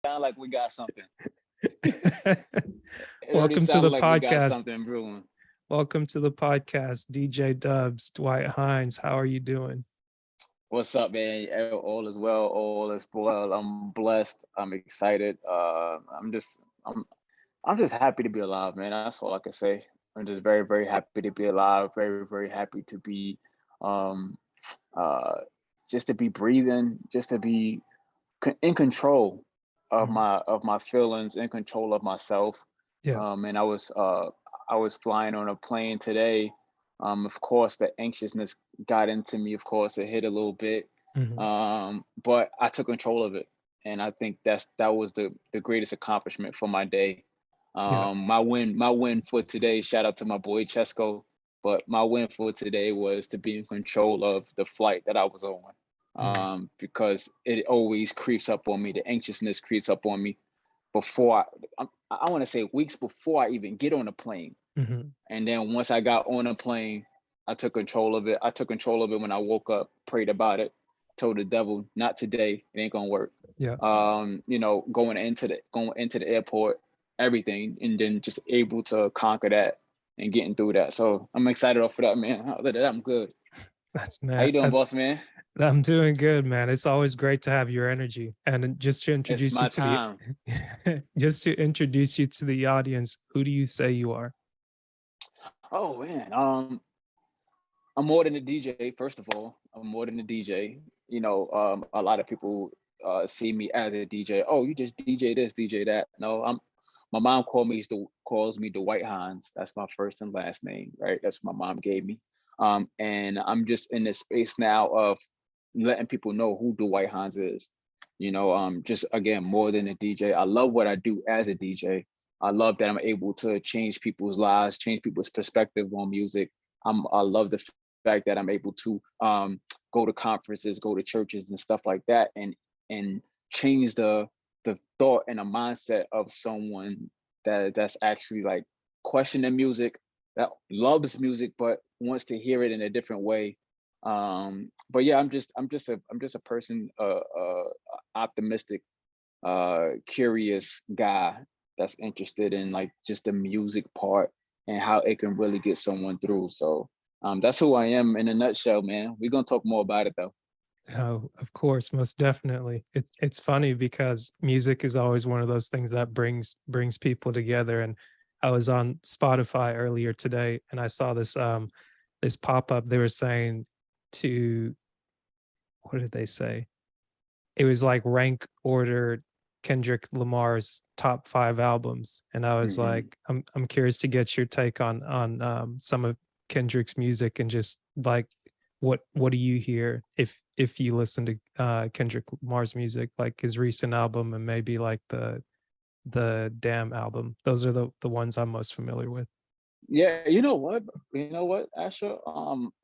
sound like we got something. It already Welcome to sounds the like we got podcast. something brewing. Welcome to the podcast, DJ Dubs, Dwight Hines. How are you doing? What's up, man? All is well. All is well. I'm blessed. I'm excited. I'm just happy to be alive, man. That's all I can say. I'm just very, very happy to be alive. Very, very happy to be, um, uh, just to be breathing. Just to be in control Mhm. of my feelings, in control of myself. Yeah. And I was flying on a plane today. Of course, the anxiousness got into me. Of course, it hit a little bit, Mhm. but I took control of it, and I think that was the greatest accomplishment for my day. Yeah. My win for today. Shout out to my boy Chesco. But my win for today was to be in control of the flight that I was on, Mhm. because it always creeps up on me. The anxiousness creeps up on me before I want to say weeks before I even get on a plane. Mhm. And then once I got on a plane, I took control of it. I took control of it when I woke up, prayed about it, told the devil, not today, it ain't gonna work. Yeah. Going into the airport, everything, and then just able to conquer that and getting through that. So I'm excited off for that, man. Other than that, I'm good. That's How man. you doing, That's boss man? I'm doing good, man. It's always great to have your energy. And just to It's introduce you my to the time. just to introduce you to the audience, who do you say you are? Oh man. I'm more than a DJ, first of all. I'm more than a DJ. A lot of people see me as a DJ. Oh, you just DJ this, DJ that. No, my mom calls me Dwight Hines. That's my first and last name, right? That's what my mom gave me. And I'm just in this space now of letting people know who Dwight Hines is. Just again, more than a DJ. I love what I do as a DJ. I love that I'm able to change people's lives, change people's perspective on music. I love the fact that I'm able to go to conferences, go to churches and stuff like that, and change the thought and a mindset of someone that's actually like questioning music, that loves music but wants to hear it in a different way. But yeah, I'm just a person, optimistic, curious guy that's interested in like just the music part and how it can really get someone through. So that's who I am in a nutshell, man. We're gonna talk more about it though. Oh, of course, most definitely. It's funny because music is always one of those things that brings people together. And I was on Spotify earlier today and I saw this pop-up. They were saying to what did they say? It was like rank order Kendrick Lamar's top 5 albums. And I was Hmm. like, I'm curious to get your take on some of Kendrick's music and just like what do you hear if you listen to Kendrick Lamar's music, like his recent album and maybe like the Damn album. Those are the ones I'm most familiar with. Yeah, you know what, Asher.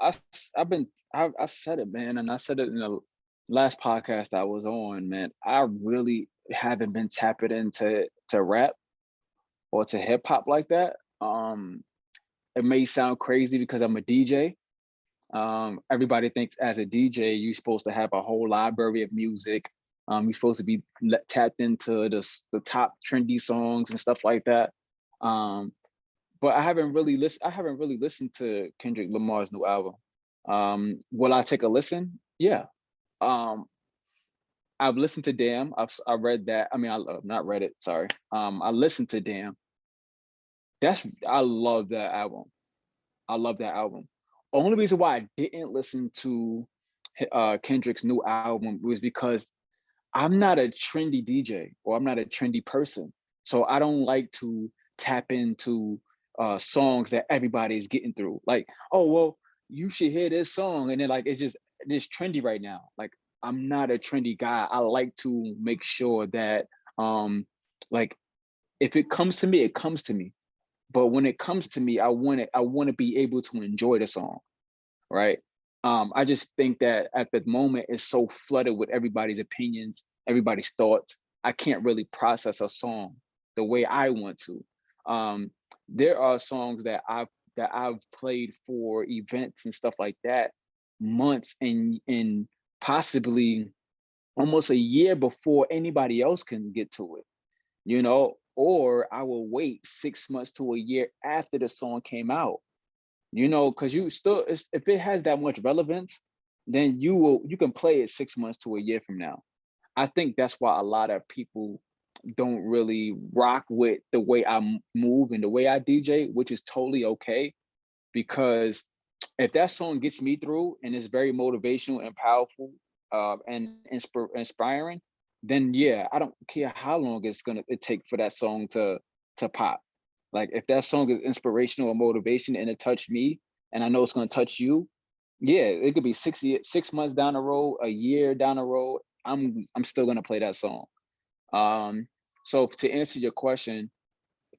I said it, man, and I said it in the last podcast I was on, man. I really haven't been tapping into rap or to hip hop like that. It may sound crazy because I'm a DJ. Everybody thinks as a DJ, you're supposed to have a whole library of music. You're supposed to be tapped into the top trendy songs and stuff like that. Um, but I haven't really listened to Kendrick Lamar's new album. Will I take a listen? Yeah. Um, I've listened to Damn. I read that. I mean, I not read it. Sorry. I listened to Damn. I love that album. I love that album. Only reason why I didn't listen to Kendrick's new album was because I'm not a trendy DJ or I'm not a trendy person. So I don't like to tap into songs that everybody is getting through. Like, oh well, you should hear this song, and then like it's trendy right now. Like I'm not a trendy guy. I like to make sure that like if it comes to me, it comes to me. But when it comes to me, I want to be able to enjoy the song, right? I just think that at the moment it's so flooded with everybody's opinions, everybody's thoughts. I can't really process a song the way I want to. There are songs that I've played for events and stuff like that, months and possibly almost a year before anybody else can get to it, you know, or I will wait 6 months to a year after the song came out, you know, because you still, if it has that much relevance, then you can play it 6 months to a year from now. I think that's why a lot of people don't really rock with the way I move and the way I DJ, which is totally okay. Because if that song gets me through and is very motivational and powerful, and inspiring, then yeah, I don't care how long it take for that song to pop. Like if that song is inspirational or motivation and it touched me, and I know it's gonna touch you, yeah, it could be 6 months down the road, a year down the road. I'm still gonna play that song. Um, so to answer your question,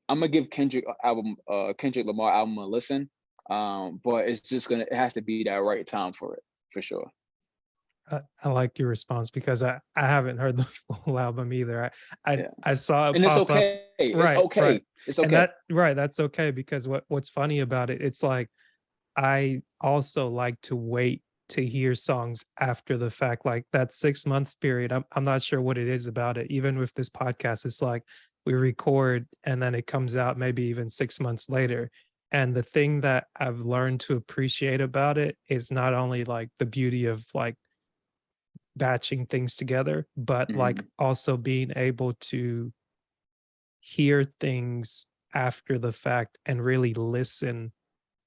I'm gonna give Kendrick Lamar album a listen. But it has to be that right time for it, for sure. I like your response because I haven't heard the full album either. Yeah. I saw it And it's pop up. okay. It's Right, right. okay. It's And okay. that's okay because what's funny about it, it's like I also like to wait to hear songs after the fact, like that 6 months period. I'm not sure what it is about it. Even with this podcast, it's like we record and then it comes out maybe even 6 months later. And the thing that I've learned to appreciate about it is not only like the beauty of like batching things together, but like Mhm. also being able to hear things after the fact and really listen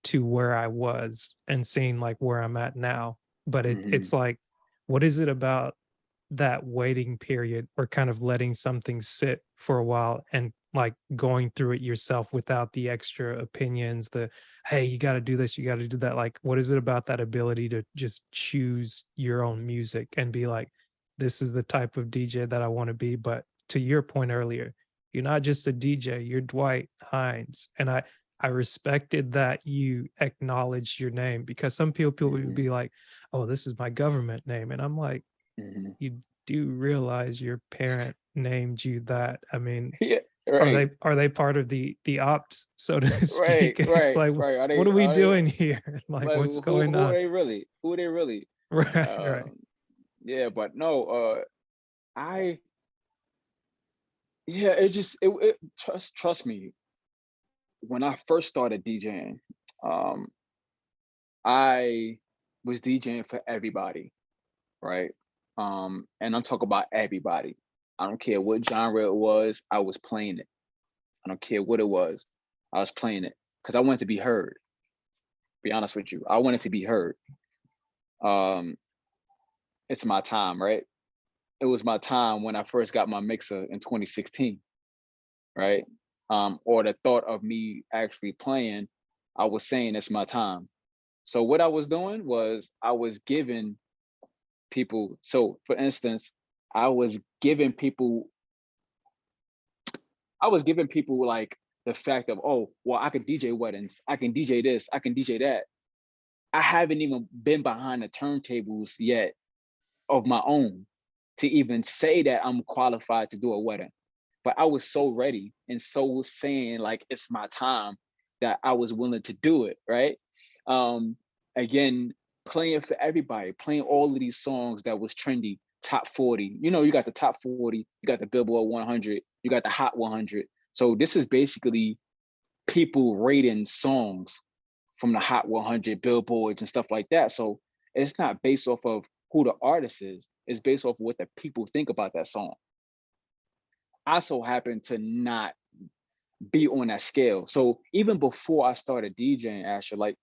to where I was and seeing like where I'm at now. But it's Mhm. like, what is it about that waiting period or kind of letting something sit for a while and like going through it yourself without the extra opinions, the hey, you got to do this, you got to do that. Like, what is it about that ability to just choose your own music and be like, this is the type of DJ that I want to be? But to your point earlier, you're not just a DJ, you're Dwight Hines. And I respected that you acknowledged your name because some people would Mhm. be like, oh, this is my government name. And I'm like, Mhm. you do realize your parent named you that. I mean, Yeah. Right. are they part of the ops, so to Right. speak? It's Right. like, Right. what are we Are they doing here? Like, like what's going who are on? they really? Who are they really? Right, right. Um, yeah, but no, I yeah, it trust me, when I first started DJing, um, I was DJing for everybody, right? And I'm talking about everybody. I don't care what genre it was, I was playing it. I don't care what it was, I was playing it because I wanted to be heard. Be honest with you, I wanted to be heard. Um, it's my time, right? It was my time when I first got my mixer in 2016, right? Or the thought of me actually playing, I was saying it's my time. So what I was doing was I was giving people. So for instance, I was giving people I was giving people like the fact of, oh, well, I can DJ weddings, I can DJ this, I can DJ that. I haven't even been behind the turntables yet of my own to even say that I'm qualified to do a wedding. But I was so ready and so saying like it's my time that I was willing to do it, right? Um, again, playing for everybody, playing all of these songs that was trendy, top 40. You know, you got the top 40, you got the Billboard 100, you got the Hot 100. So this is basically people rating songs from the Hot 100 billboards and stuff like that. So it's not based off of who the artist is, it's based off of what the people think about that song. I so happen to not be on that scale. So even before I started DJing, Asher, like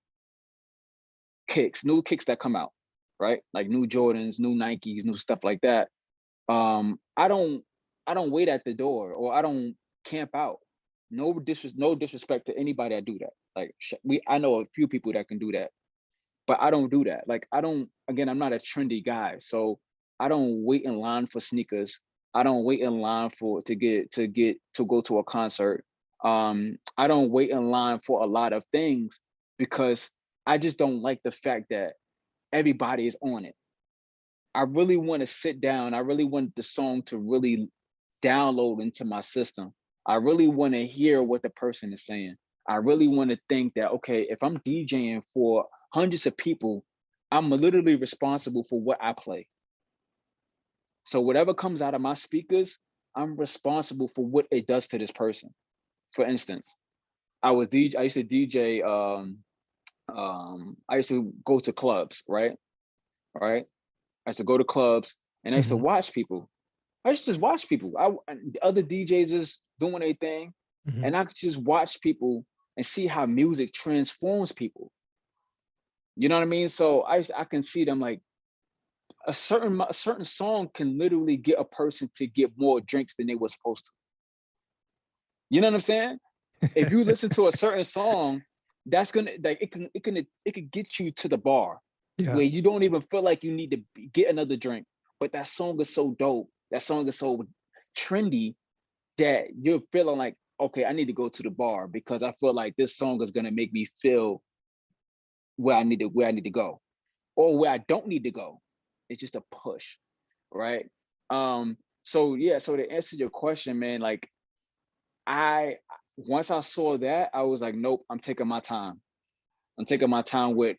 new kicks that come out, right? Like new Jordans, new Nikes, new stuff like that. I don't wait at the door or I don't camp out. No disrespect to anybody that do that. Like I know a few people that can do that, but I don't do that. Like I don't. Again, I'm not a trendy guy, so I don't wait in line for sneakers. I don't wait in line for to go to a concert. I don't wait in line for a lot of things because I just don't like the fact that everybody is on it. I really want to sit down. I really want the song to really download into my system. I really want to hear what the person is saying. I really want to think that, okay, if I'm DJing for hundreds of people, I'm literally responsible for what I play. So whatever comes out of my speakers, I'm responsible for what it does to this person. For instance, I used to DJ. I used to go to clubs, right? Right. I used to go to clubs and I used to Mhm, watch people. I used to just watch people. And the other DJs is doing their thing, mhm. and I could just watch people and see how music transforms people. You know what I mean? So I can see them like a certain song can literally get a person to get more drinks than they were supposed to. You know what I'm saying? If you listen to a certain song, that's gonna like it can get you to the bar Yeah, where you don't even feel like you need to get another drink. But that song is so dope. That song is so trendy that you're feeling like, okay, I need to go to the bar because I feel like this song is gonna make me feel where I need to go, or where I don't need to go. It's just a push, right? So yeah, so to answer your question, man, like I once I saw that, I was like, nope, I'm taking my time. I'm taking my time with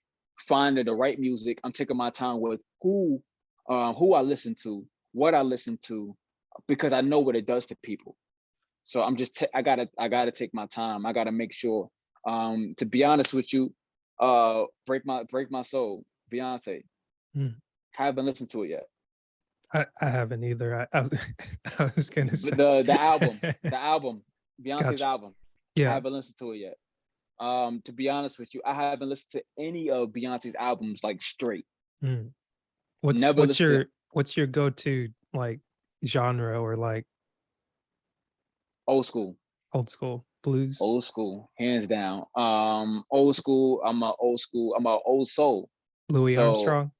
finding the right music. I'm taking my time with who I listen to, what I listen to, because I know what it does to people. So I gotta take my time. I gotta make sure. To be honest with you, break my soul. Beyonce, mm. haven't listened to it yet. I haven't either. I was I was gonna say The album, Beyonce's Gotcha. album. I Yeah. haven't listened to it yet. To be honest with you, I haven't listened to any of Beyonce's albums like straight. Mm. What's Never what's listened to your what's your go-to, like, genre or, like, old school, old school blues? hands down. Old school. I'm a old soul. Louis So Armstrong?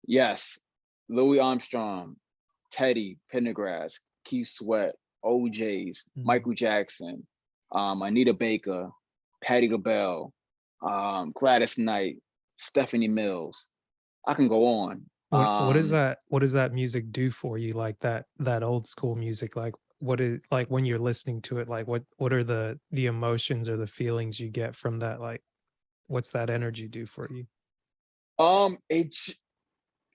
yes, Louis Armstrong, Teddy Pendergrass, Keith Sweat, OJ's, Mm. Michael Jackson, Anita Baker, Patti LaBelle, Gladys Knight, Stephanie Mills. I can go on. What does that music do for you? Like, that old school music, like, what is like, when you're listening to it, like, what are the emotions or the feelings you get from that, like, what's that energy do for you? It's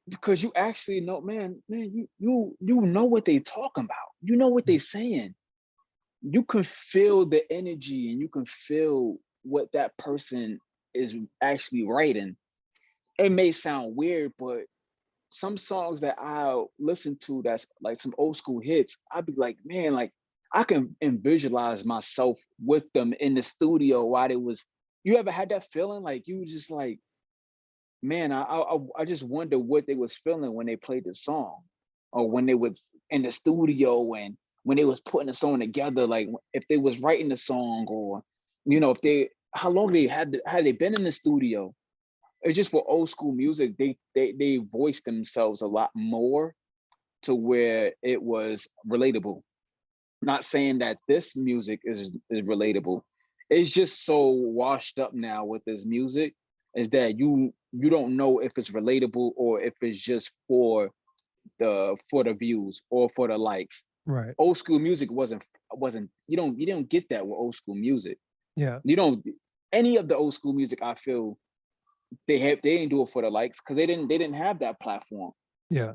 because you actually know, man, you know what they talking about. You know what they Mm, saying. You can feel the energy and you can feel what that person is actually writing. It may sound weird, but some songs that I listen to that's like some old school hits, I'd be like, man, like I can visualize myself with them in the studio while they was. You ever had that feeling like you just like, man, I just wonder what they was feeling when they played the song, or when they was in the studio and when they was putting the song together, like if they was writing the song, or if they how long they had they been in the studio. It's just for old school music, they voiced themselves a lot more to where it was relatable. Not saying that this music is relatable. It's just so washed up now with this music, is that you don't know if it's relatable or if it's just for the views or for the likes. right. Old school music wasn't you don't get that with old school music. Yeah, You don't any of the old school music, I feel they didn't do it for the likes because they didn't have that platform. yeah.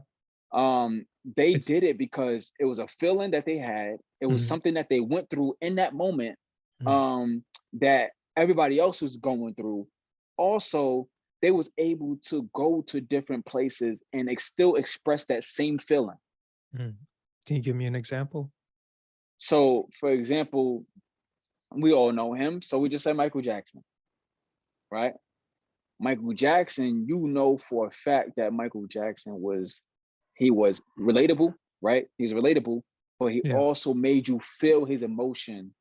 They It's did it because it was a feeling that they had. It was mhm, something that they went through in that moment, mm, that everybody else was going through. Also, they was able to go to different places and still express that same feeling. mm. Can you give me an example? So, for example, we all know him, so we just say Michael Jackson, right? Michael Jackson, you know for a fact that Michael Jackson he was relatable, right? He's relatable, but he Yeah. also made you feel his emotion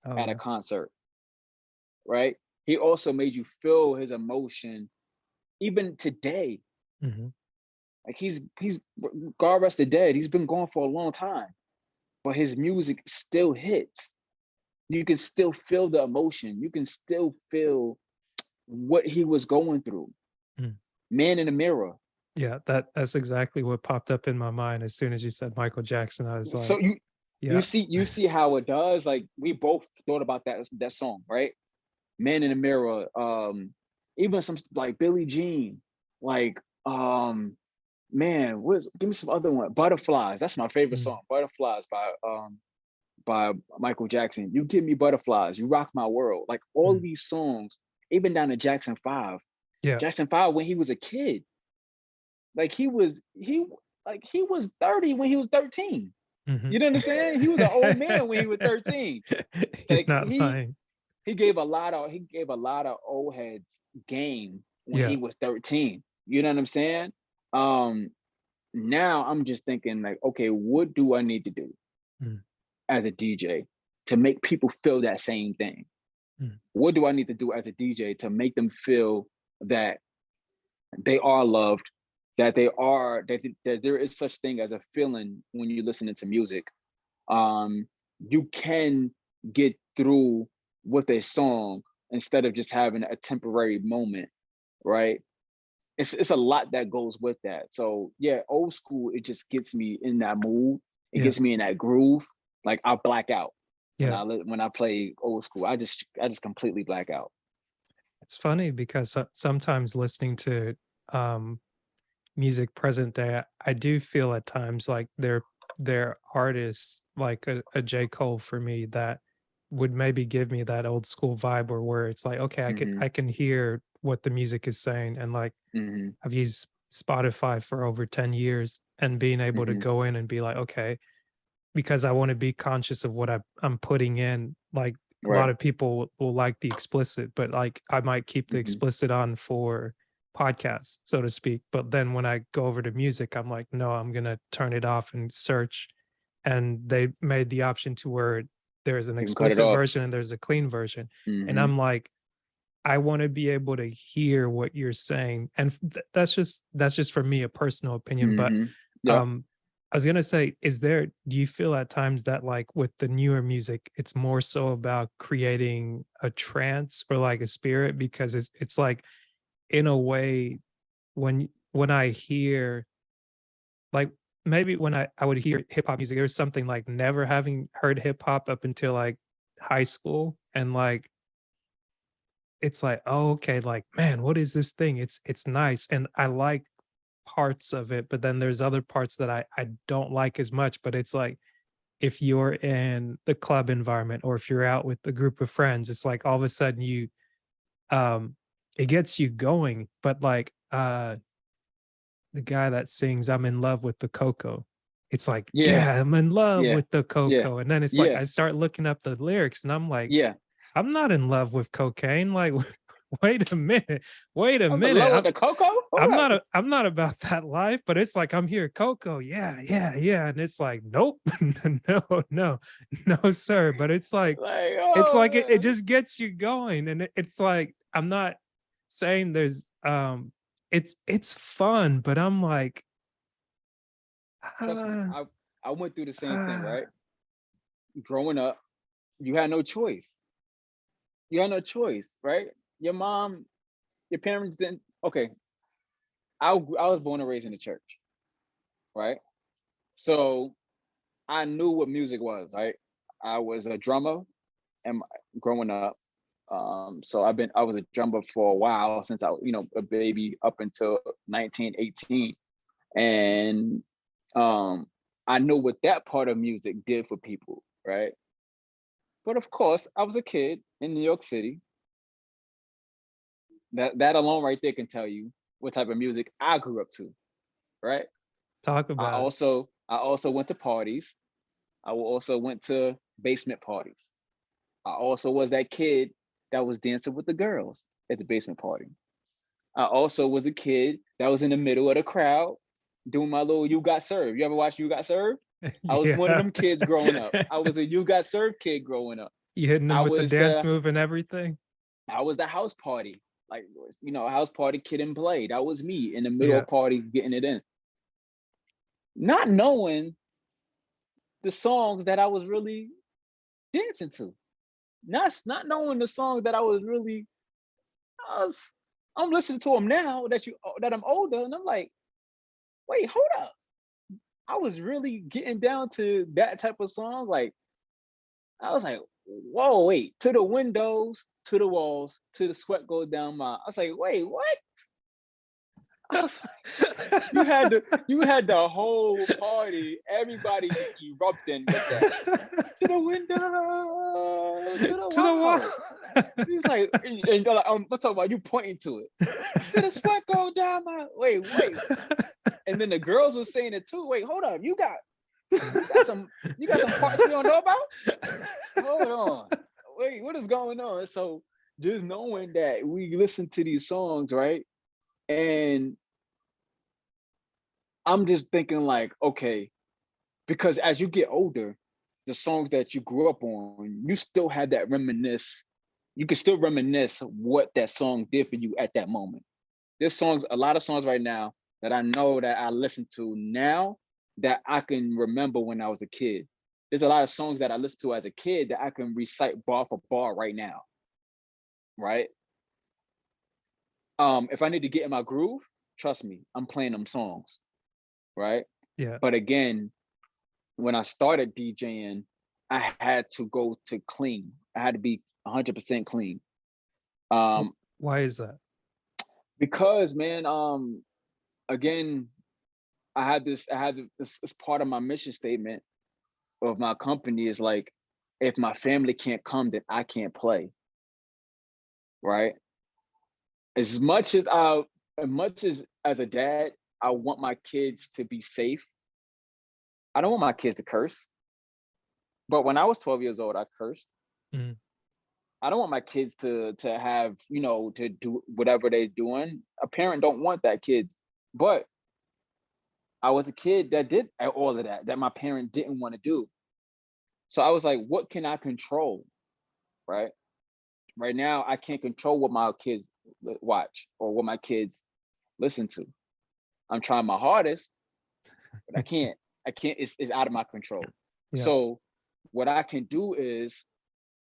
Oh, at a yeah. concert, right? He also made you feel his emotion even today. Mhm. Like he's God rest the dead. He's been gone for a long time, but his music still hits. You can still feel the emotion. You can still feel what he was going through. Mm. Man in the Mirror. Yeah, that's exactly what popped up in my mind as soon as you said Michael Jackson. I was So like, you yeah, see how it does. Like we both thought about that song, right? Man in the Mirror. Even some like Billie Jean, like man, give me some other one. Butterflies. That's my favorite Mm, song. Butterflies by Michael Jackson. You give me butterflies. You rock my world. Like all of mm. these songs, even down to Jackson 5. Yeah. Jackson 5 when he was a kid. Like he was 30 when he was 13. Mhm. You know what I'm saying? He was an old man when he was 13. You're Like not lying. he gave a lot of old heads game when Yeah. he was 13. You know what I'm saying? Um Now I'm just thinking like, okay, what do I need to do Mm, as a DJ to make people feel that same thing? mm. What do I need to do as a DJ to make them feel that they are loved, that there is such thing as a feeling when you're listening to music. You can get through with a song instead of just having a temporary moment, right? It's a lot that goes with that. So yeah, old school, it just gets me in that mood. It Yeah. gets me in that groove. Like I black out Yeah. when I play old school. I just completely black out. It's funny because sometimes listening to um music present day, I do feel at times like they're artists like a J. Cole for me that would maybe give me that old school vibe or where it's like, okay, Hmm. I can hear what the music is saying. And like Hmm. I've used Spotify for over 10 years and being able to Hmm. go in and be like, okay, because I want to be conscious of what I'm putting in. Like a lot Right. of people will like the explicit, but like I might keep the Hmm. explicit on for podcasts, so to speak. But then when I go over to music, I'm like, no, I'm gonna turn it off and search. And they made the option to where there's an You can cut it explicit off. version and there's a clean version. And Hmm. I'm like, I want to be able to hear what you're saying. And that's just for me a personal opinion. But Hmm. Yeah. um I was gonna say, do you feel at times that like with the newer music, it's more so about creating a trance or like a spirit? Because it's like in a way when I hear like maybe when I would hear hip hop music, there was something like never having heard hip hop up until like high school. And like it's like, oh, okay, like, man, what is this thing? It's nice. And I like parts of it, but then there's other parts that I don't like as much. But it's like if you're in the club environment or if you're out with a group of friends, it's like all of a sudden um it gets you going. But like the guy that sings I'm in love with the cocoa. It's like, Yeah. yeah, I'm in love Yeah. with the Yeah. cocoa. And then it's like Yeah. I start looking up the lyrics and I'm like, Yeah. I'm not in love with cocaine. Like, wait a minute. Wait a I'm in minute. love with the cocoa. Hold up. I'm not about that life, but it's like I'm here, Coco. Yeah, yeah, yeah. And it's like, nope, no, no, no, sir. But Like, it's oh like it man. just gets you going. And it's like I'm not saying there's it's fun, but I'm like, Trust me, ah, I went through the same thing, right? ah. Growing up, you had no choice. You had no choice, right? Your mom, your parents didn't. Okay, I was born and raised in the church, right? So I knew what music was, right? I was a drummer and growing up. I was a drummer for a while since a baby up until 19, 18. And I know what that part of music did for people, right? But of course, I was a kid in New York City. That alone right there can tell you what type of music I grew up to, right? Talk I about it. also I also went to parties. Also went to basement parties. I also was that kid that was dancing with the girls at the basement party. I also was a kid that was in the middle of the crowd doing my little "You Got Served." You ever watch "You Got Served"? I was one of Yeah. them kids growing up. I was a "You Got Served" kid growing up. You hitting them I with the was dance the move and everything? I was the house party, like a house party kid and play. That was me in the middle Yeah. of parties getting it in, not knowing the songs that I was really dancing to, not knowing the songs that I was really. I was, I'm listening to them now that I'm older, and I'm like, wait, hold up. I was really getting down to that type of song. Like I was like, whoa, wait, to the windows, to the walls, to the sweat goes down my. I was like, wait, what? I was you had the whole party, everybody just erupting with that. To the window, to the To the wall. wall. He's like, and they're like, I'm talking about you pointing to it. I feel the sweat go down my wait. And then the girls were saying it too. Wait, hold up. You got some parts we don't know about? Hold on. Wait, what is going on? So just knowing that we listen to these songs, right? And I'm just thinking like, okay, because as you get older, the songs that you grew up on, you still have that reminisce. You can still reminisce what that song did for you at that moment. There's songs, a lot of songs right now that I know that I listen to now that I can remember when I was a kid. There's a lot of songs that I listened to as a kid that I can recite bar for bar right now, right? If I need to get in my groove, trust me, I'm playing them songs, right? Yeah. But again, when I started DJing, I had to go to clean. I had to be 100% clean. Why is that? Because man, again, I had this part of my mission statement of my company is like, if my family can't come, then I can't play, right? As much as as a dad, I want my kids to be safe. I don't want my kids to curse. But when I was 12 years old, I cursed. Mm. I don't want my kids to have, to do whatever they're doing. A parent don't want that kid. But I was a kid that did all of that my parent didn't want to do. So I was like, what can I control? Right? Right now, I can't control what my kids watch or what my kids listen to. I'm trying my hardest, but I can't. It's out of my control. Yeah. So what I can do is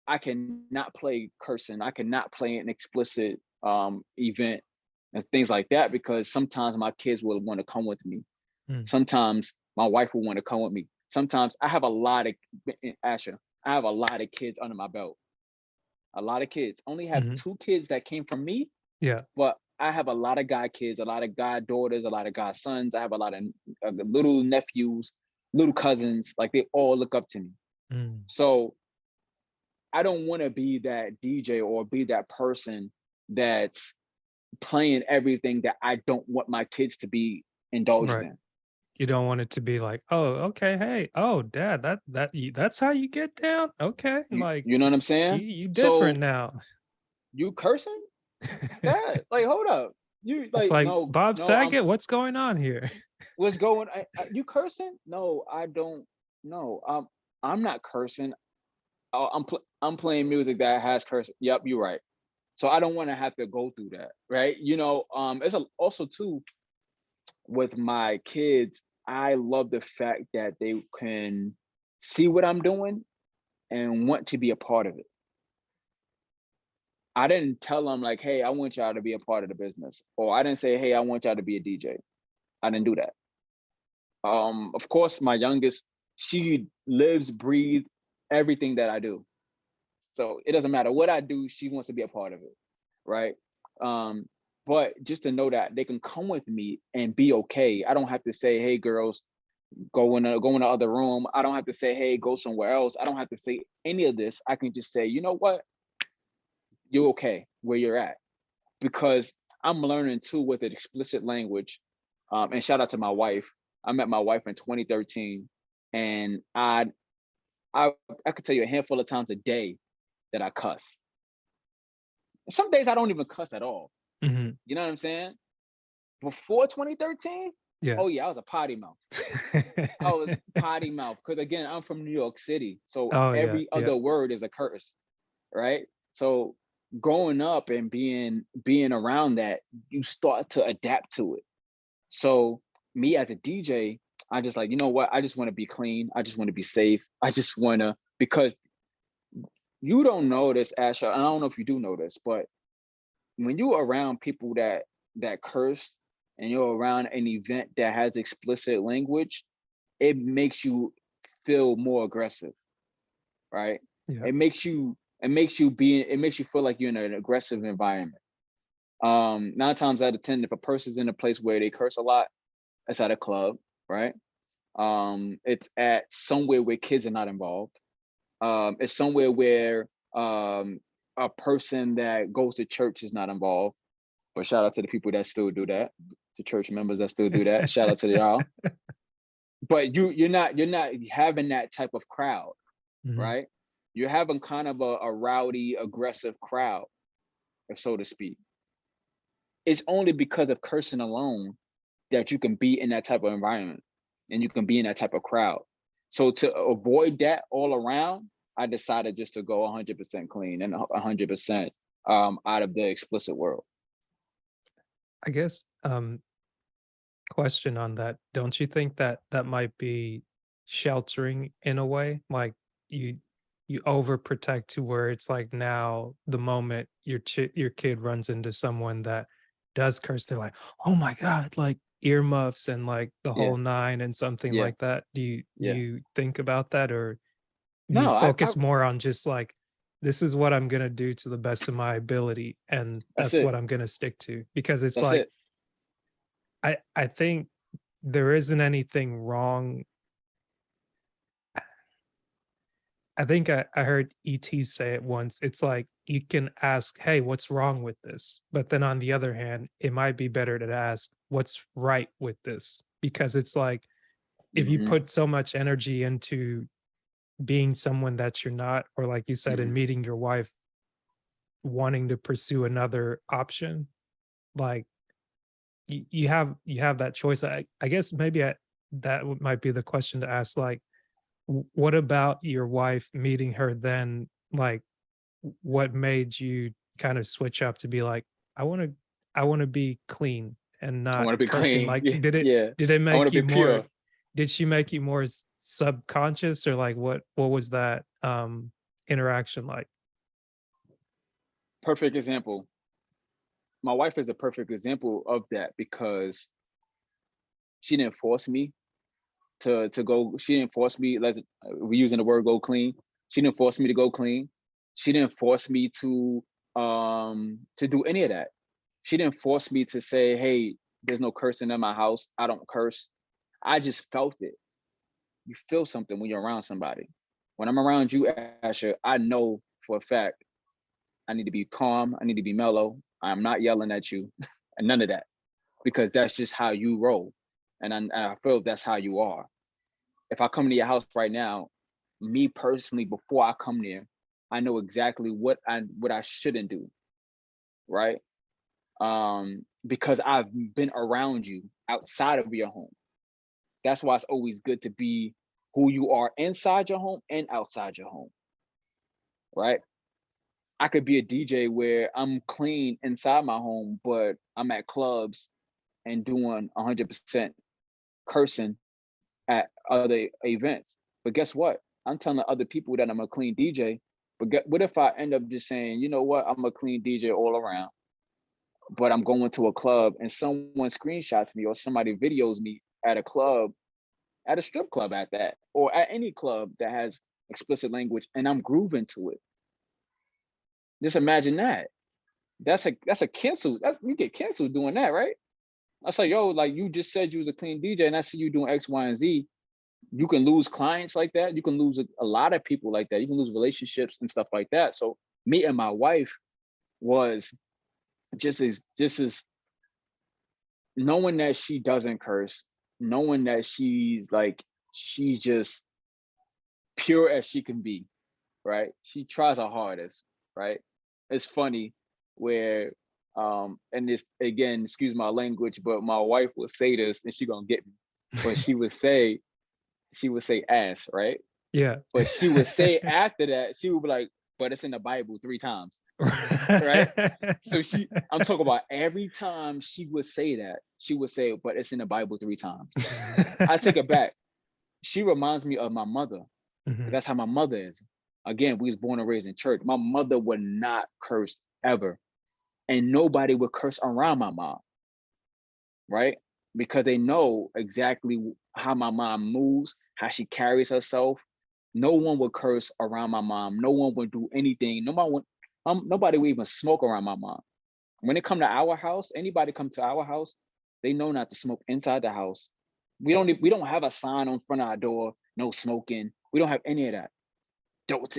I cannot play cursing. I cannot play an explicit event and things like that because sometimes my kids will want to come with me. Mm. Sometimes my wife will want to come with me. Sometimes I have a lot of Asher. I have a lot of kids under my belt. A lot of kids. Only have Mhm. 2 kids that came from me, Yeah. but I have a lot of guy kids, a lot of guy daughters, a lot of guy sons. I have a lot of little nephews, little cousins. Like they all look up to me. Mm. So I don't want to be that DJ or be that person that's playing everything that I don't want my kids to be indulged Right. in. You don't want it to be like, "Oh, okay, hey, oh, dad, that's how you get down? Okay, like, You know what I'm you saying? you different So now." you cursing? Dad, like hold up. You It's like like, "Bob no, I'm Saget, what's going on here?" what's going you cursing? No, I don't no. I'm not cursing. I'm playing music that has curse. Yep, you're right. So I don't want to have to go through that, right? It's also too with my kids, I love the fact that they can see what I'm doing and want to be a part of it. I didn't tell them like, hey, I want y'all to be a part of the business. Or I didn't say, hey, I want y'all to be a DJ. I didn't do that. Of course, my youngest, she lives, breathes everything that I do. So it doesn't matter what I do, she wants to be a part of it. Right. Um, but just to know that they can come with me and be okay. I don't have to say, hey girls, go in the other room. I don't have to say, hey, go somewhere else. I don't have to say any of this. I can just say, you know what? You're okay where you're at. Because I'm learning too with an explicit language. And shout out to my wife. I met my wife in 2013. And I I could tell you a handful of times a day that I cuss. Some days I don't even cuss at all. Mhm. You know what I'm saying? Before 2013, Yeah. oh yeah, I was a potty mouth. I was potty mouth because again, I'm from New York City, so Oh, yeah, every yeah. other word is a curse, right? So growing up and being around that, you start to adapt to it. So me as a DJ, I just like, you know what? I just want to be clean. I just want to be safe. I just want to because you don't know this, Asha. I don't know if you do know this, but when you're around people that curse and you're around an event that has explicit language, it makes you feel more aggressive, right? Yeah. It makes you feel like you're in an aggressive environment. Nine times out of 10, if a person's in a place where they curse a lot, it's at a club, right? It's at somewhere where kids are not involved. It's somewhere where a person that goes to church is not involved. But shout out to the people that still do that, the church members that still do that. Shout out to y'all. But you're not having that type of crowd, Mhm. right? You're having kind of a rowdy, aggressive crowd, so to speak. It's only because of cursing alone that you can be in that type of environment and you can be in that type of crowd. So to avoid that all around, I decided just to go 100% clean and 100% out of the explicit world. I guess, question on that. Don't you think that that might be sheltering in a way? Like you you overprotect to where it's like now the moment your kid runs into someone that does curse, they're like, "Oh my God," like earmuffs and like the Yeah, whole nine and something yeah, like that. Do yeah. you think about that, or do you No, I focus more on just like, this is what I'm gonna do to the best of my ability and that's that's what it. I'm gonna stick to? Because it's That's like it. I think there isn't anything wrong. I think I heard ET say it once. It's like you can ask, "Hey, what's wrong with this?" But then on the other hand, it might be better to ask, "What's right with this?" Because it's like if you Hmm. put so much energy into being someone that you're not, or like you said, in Hmm. meeting your wife, wanting to pursue another option, like you have that choice. I guess maybe might be the question to ask. Like, what about your wife meeting her then? Like, what made you kind of switch up to be like, I want to, I want to be clean and I not want to be cursing? clean. Like, Yeah, yeah. did it I want to make be you more? pure. Did she make you more subconscious, or like what was that interaction like? Perfect example. My wife is a perfect example of that because she didn't force me to go. She didn't force me. Let's we using the word go clean. She didn't force me to go clean. She didn't force me to do any of that. She didn't force me to say, "Hey, there's no cursing in my house. I don't curse." I just felt it. You feel something when you're around somebody. When I'm around you, Asher, I know for a fact I need to be calm. I need to be mellow. I'm not yelling at you, and none of that, because that's just how you roll, and I feel that's how you are. If I come to your house right now, me personally, before I come there, I know exactly what I shouldn't do, right? Because I've been around you outside of your home. That's why it's always good to be who you are inside your home and outside your home, right? I could be a DJ where I'm clean inside my home, but I'm at clubs and doing 100% cursing at other events. But guess what? I'm telling other people that I'm a clean DJ. But what if I end up just saying, you know what, I'm a clean DJ all around, but I'm going to a club and someone screenshots me or somebody videos me at a club, at a strip club at that, or at any club that has explicit language, and I'm grooving to it. Just imagine that. That's a cancel. That's you get canceled doing that, right? I say, yo, like you just said you was a clean DJ, and I see you doing X, Y, and Z. You can lose clients like that. You can lose a lot of people like that. You can lose relationships and stuff like that. So me and my wife was just as knowing that she doesn't curse, knowing that she's just pure as she can be, right? She tries her hardest, right? It's funny where and this again, excuse my language, but my wife will say this and she gonna get me. But she would say ass, right? Yeah. But she would say after that, she would be like, but it's in the Bible 3 times, right? So I'm talking about every time she would say that, she would say, but it's in the Bible 3 times. I take it back. She reminds me of my mother, because Mhm. that's how my mother is. Again, we was born and raised in church. My mother would not curse ever. And nobody would curse around my mom, right? Because they know exactly how my mom moves, how she carries herself. No one would curse around my mom. No one would do anything. Nobody would even smoke around my mom. When it come to our house, anybody come to our house, they know not to smoke inside the house. We don't have a sign on front of our door, no smoking. We don't have any of that. Don't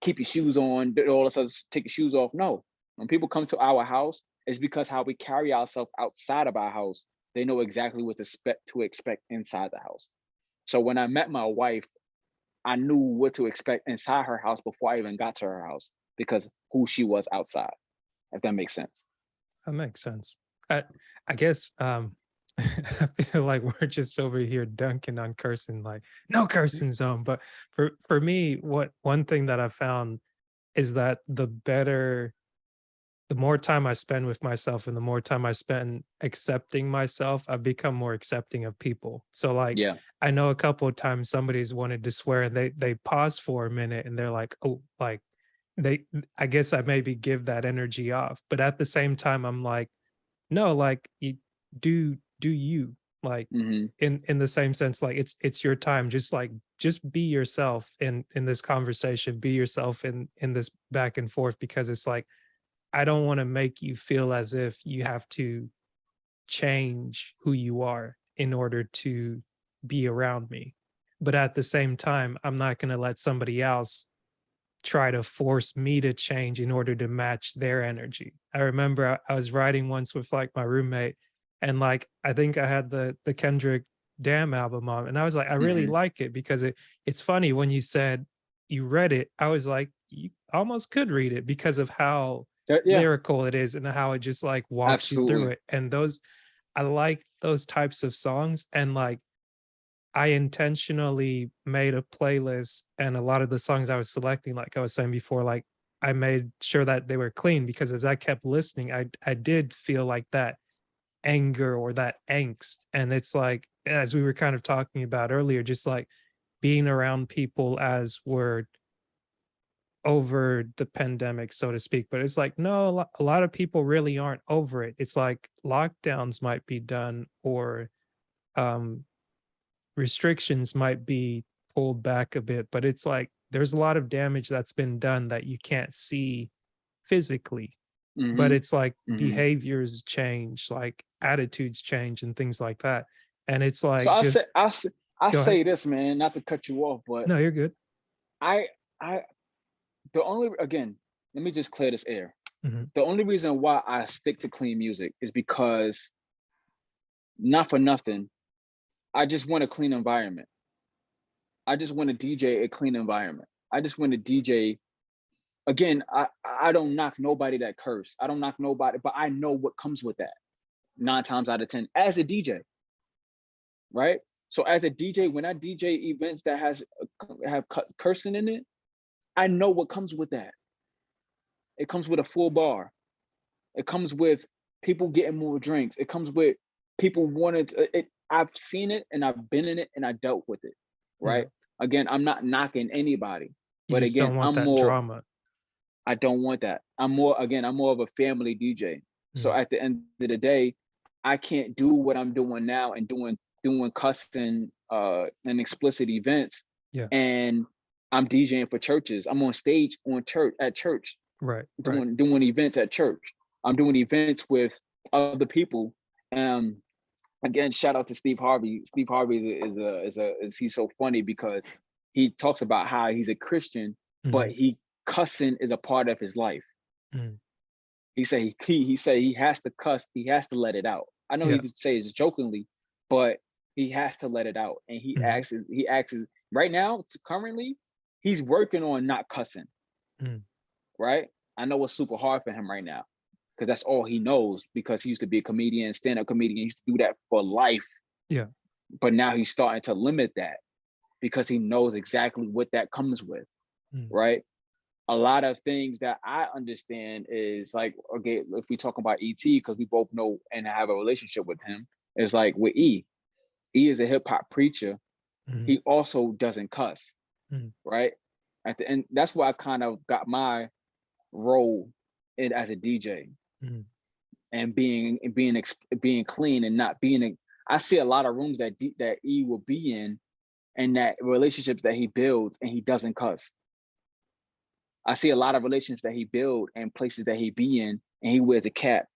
keep your shoes on, all of us take your shoes off. No. When people come to our house, it's because how we carry ourselves outside of our house. They know exactly what to expect inside the house. So when I met my wife, I knew what to expect inside her house before I even got to her house because who she was outside, if that makes sense. That makes sense. I guess I feel like we're just over here dunking on cursing, like no cursing zone. But for me, what one thing that I found is that the more time I spend with myself and the more time I spend accepting myself, I've become more accepting of people. So like Yeah. I know a couple of times somebody's wanted to swear and they pause for a minute and they're like, oh, like they I guess I maybe give that energy off. But at the same time, I'm like, no, like you do you like Hmm. in the same sense, like it's your time. Just be yourself in this conversation, be yourself in this back and forth because it's like I don't want to make you feel as if you have to change who you are in order to be around me. But at the same time, I'm not going to let somebody else try to force me to change in order to match their energy. I remember I was riding once with like my roommate and like I think I had the Kendrick Damn album on and I was like I really Hmm. like it because it's funny when you said you read it, I was like you almost could read it because of how Yeah, lyrical it is and how it just like walks you through absolutely. it. And those I like those types of songs and like I intentionally made a playlist and a lot of the songs I was selecting, like I was saying before, like I made sure that they were clean because as I kept listening, I did feel like that anger or that angst. And it's like, as we were kind of talking about earlier, just like being around people as we're over the pandemic, so to speak. But it's like, no, a lot of people really aren't over it. It's like lockdowns might be done or um restrictions might be pulled back a bit, but it's like there's a lot of damage that's been done that you can't see physically. But Hmm. it's like Hmm. behaviors change, like attitudes change and things like that. And it's So like just I go ahead. say this, man, not to cut you off, but No, you're good. I I the only again, let me just clear this air. Mhm. The only reason why I stick to clean music is because not for nothing, I just want a clean environment. I just want to DJ a clean environment. I just want to DJ again. I don't knock nobody that curse. I don't knock nobody, but I know what comes with that. 9 times out of 10, as a DJ, right? So as a DJ, when I DJ events that have cursing in it, I know what comes with that. It comes with a full bar. It comes with people getting more drinks. It comes with people wanting to, I've seen it and I've been in it and I dealt with it, Yeah. right? Again, I'm not knocking anybody, You but just again, don't want that drama. I don't want that. I'm more of a family DJ. So Mm. at the end of the day, I can't do what I'm doing now and doing cussing and explicit events. Yeah. And I'm DJing for churches. I'm on stage at church Right. Right. doing events at church. I'm doing events with other people. Um, Again, shout out to Steve Harvey. Steve Harvey is he's so funny because he talks about how he's a Christian, but Mhm. he cussing is a part of his life. Mm. He say he has to cuss, he has to let it out. I know Yeah. he says jokingly, but he has to let it out. And Mhm. he asks right now, currently, he's working on not cussing, Mm. right? I know it's super hard for him right now because that's all he knows because he used to be a comedian, stand-up comedian. He used to do that for life. Yeah. But now he's starting to limit that because he knows exactly what that comes with, Mm. right? A lot of things that I understand is like, okay, if we talk about ET, because we both know and have a relationship with him, is like with E is a hip hop preacher. Mhm. He also doesn't cuss, Mm. right? At the end, that's why I kind of got my role in as a DJ Mm. and being clean and not being. I see a lot of rooms that E will be in and that relationships that he builds and he doesn't cuss. I see a lot of relationships that he build and places that he be in and he wears a cap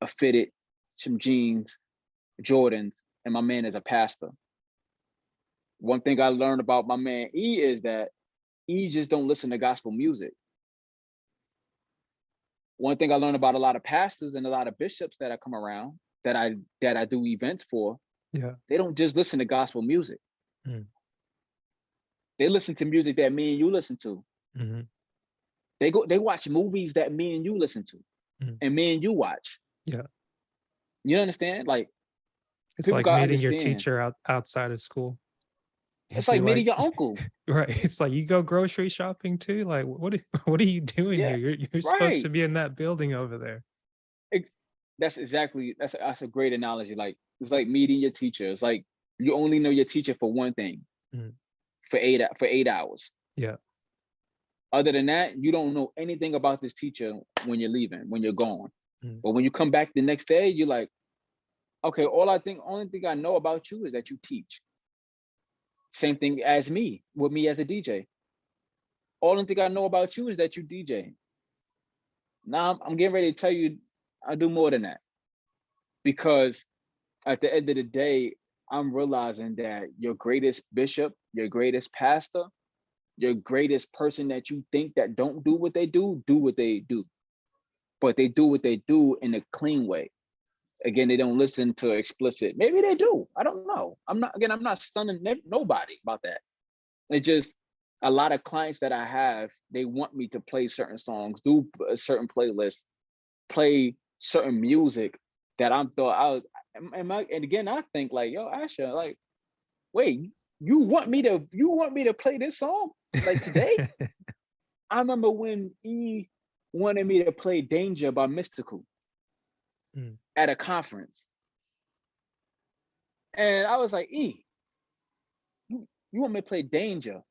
a fitted, some jeans, Jordans, and my man is a pastor. One thing I learned about my man E is that E just don't listen to gospel music. One thing I learned about a lot of pastors and a lot of bishops that I come around, that I do events for, Yeah. they don't just listen to gospel music. Mm. They listen to music that me and you listen to. Mhm. They watch movies that me and you listen to, Mm. and me and you watch. Yeah. You understand? Like, It's people like gotta meeting your understand. teacher outside of school. It's like You're meeting like, your uncle. right. It's like, you go grocery shopping too? Like, what are you doing Yeah, here? You're supposed to right. be in that building over there. Ex- that's a great analogy. Like, it's like meeting your teacher. It's like you only know your teacher for one thing, Mm. for 8 hours. Yeah. Other than that, you don't know anything about this teacher when you're leaving, when you're gone. Mm. But when you come back the next day, you're like, okay, only thing I know about you is that you teach. Same thing as me, with me as a DJ. Only thing I know about you is that you DJ. Now I'm getting ready to tell you I do more than that, because at the end of the day, I'm realizing that your greatest bishop, your greatest pastor, your greatest person that you think that don't do what they do. But they do what they do in a clean way. Again, they don't listen to explicit. Maybe they do. I don't know. I'm not stunning nobody about that. It's just a lot of clients that I have, they want me to play certain songs, do a certain playlist, play certain music that I'm thought I was, and again, I think like, yo, Asha, like, wait, you want me to play this song like today? I remember when E wanted me to play Danger by Mystical Mm. at a conference. And I was like, E, you want me to play Danger?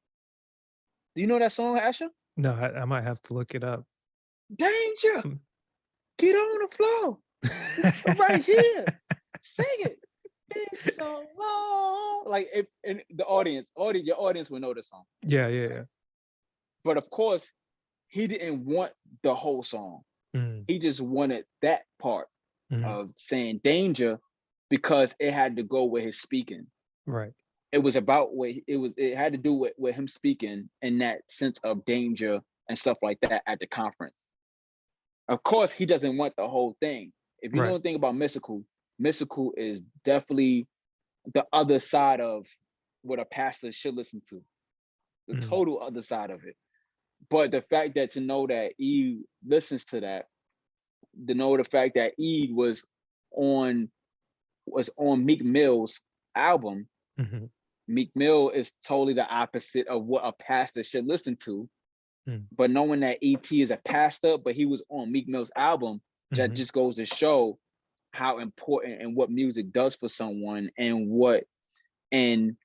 Do you know that song, Asha? No, I might have to look it up. Danger, Mm. get on the floor. Right here. Sing it. It's so long. Like, if and the your audience will know the song. Yeah, yeah, yeah. But of course, he didn't want the whole song. Mm. He just wanted that part Mhm. of saying danger, because it had to go with his speaking. Right. It was about what it had to do with him speaking in that sense of danger and stuff like that at the conference. Of course, he doesn't want the whole thing. If you know Right. anything about mystical, mystical is definitely the other side of what a pastor should listen to, the Mm. total other side of it. But the fact that to know that Eve listens to that, to know the fact that Eve on on Meek Mill's album. Mhm. Meek Mill is totally the opposite of what a pastor should listen to. Mm. But knowing that ET is a pastor, but he was on Meek Mill's album, that Mhm. just goes to show how important and what music does for someone, and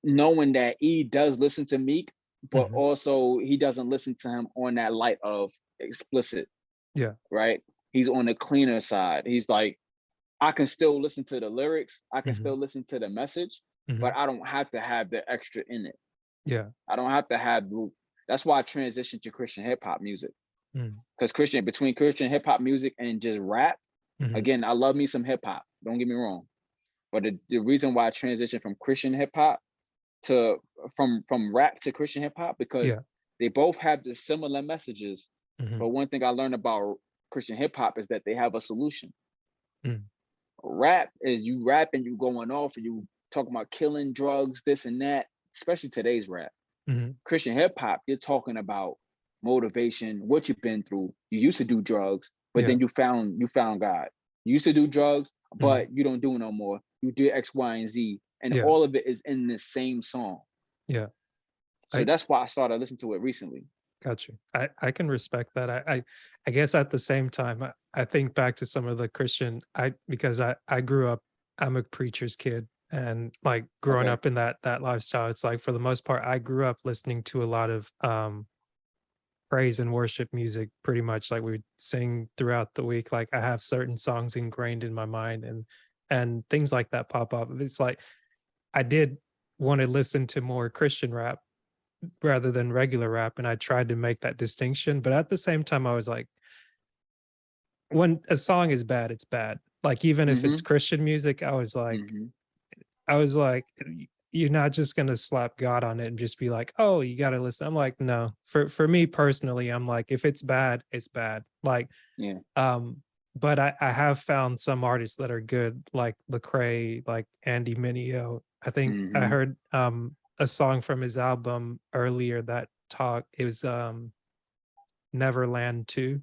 knowing that E does listen to Meek, but Mhm. also he doesn't listen to him on that light of explicit, Yeah. right? He's on the cleaner side. He's like, I can still listen to the lyrics, I can Mhm. still listen to the message, but Mhm. I don't have to have the extra in it. Yeah. I don't have to have. That's why I transitioned to Christian hip hop music, Mm. because between Christian hip hop music and just rap. Mhm. Again, I love me some hip hop. Don't get me wrong, but the reason why I transitioned from Christian hip hop to from rap to Christian hip hop, because Yeah. they both have the similar messages. Mhm. But one thing I learned about Christian hip hop is that they have a solution. Mm. Rap is you rap and you going off and you talking about killing, drugs, this and that, especially today's rap. Mhm. Christian hip hop, you're talking about motivation, what you've been through. You used to do drugs, but Yeah. then you found God. You used to do drugs, Mhm. but you don't do it no more. You did X, Y, and Z, and Yeah. all of it is in the same song. Yeah. So I that's why I started listening to it recently. got you. I can respect that. I guess at the same time, I think back to some of the Christian because I grew up, I'm a preacher's kid, and like growing Okay. up in that lifestyle, it's like for the most part, I grew up listening to a lot of praise and worship music, pretty much like we would sing throughout the week. Like I have certain songs ingrained in my mind, and things like that pop up. It's like I did want to listen to more Christian rap rather than regular rap, and I tried to make that distinction, but at the same time, I was like, when a song is bad, it's bad. Like, even if it's Mhm. Christian music, Mhm. I was like, you're not just gonna slap God on it and just be like, "Oh, you gotta listen." I'm like, "No." For me personally, I'm like, if it's bad, it's bad. Like, Yeah. um, but I have found some artists that are good, like Lecrae, like Andy Mineo. I think I Mhm. heard a song from his album earlier that it was Neverland 2.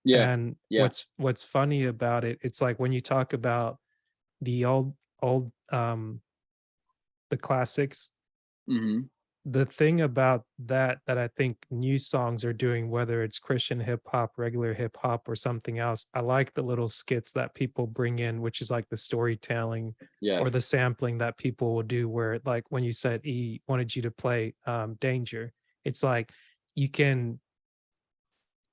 Yeah. And Yeah. what's funny about it, it's like when you talk about the old the classics, Mhm. the thing about that I think new songs are doing, whether it's Christian hip hop, regular hip hop, or something else, I like the little skits that people bring in, which is like the storytelling or the Yes. sampling that people will do, where like when you said he wanted you to play Danger, it's like you can,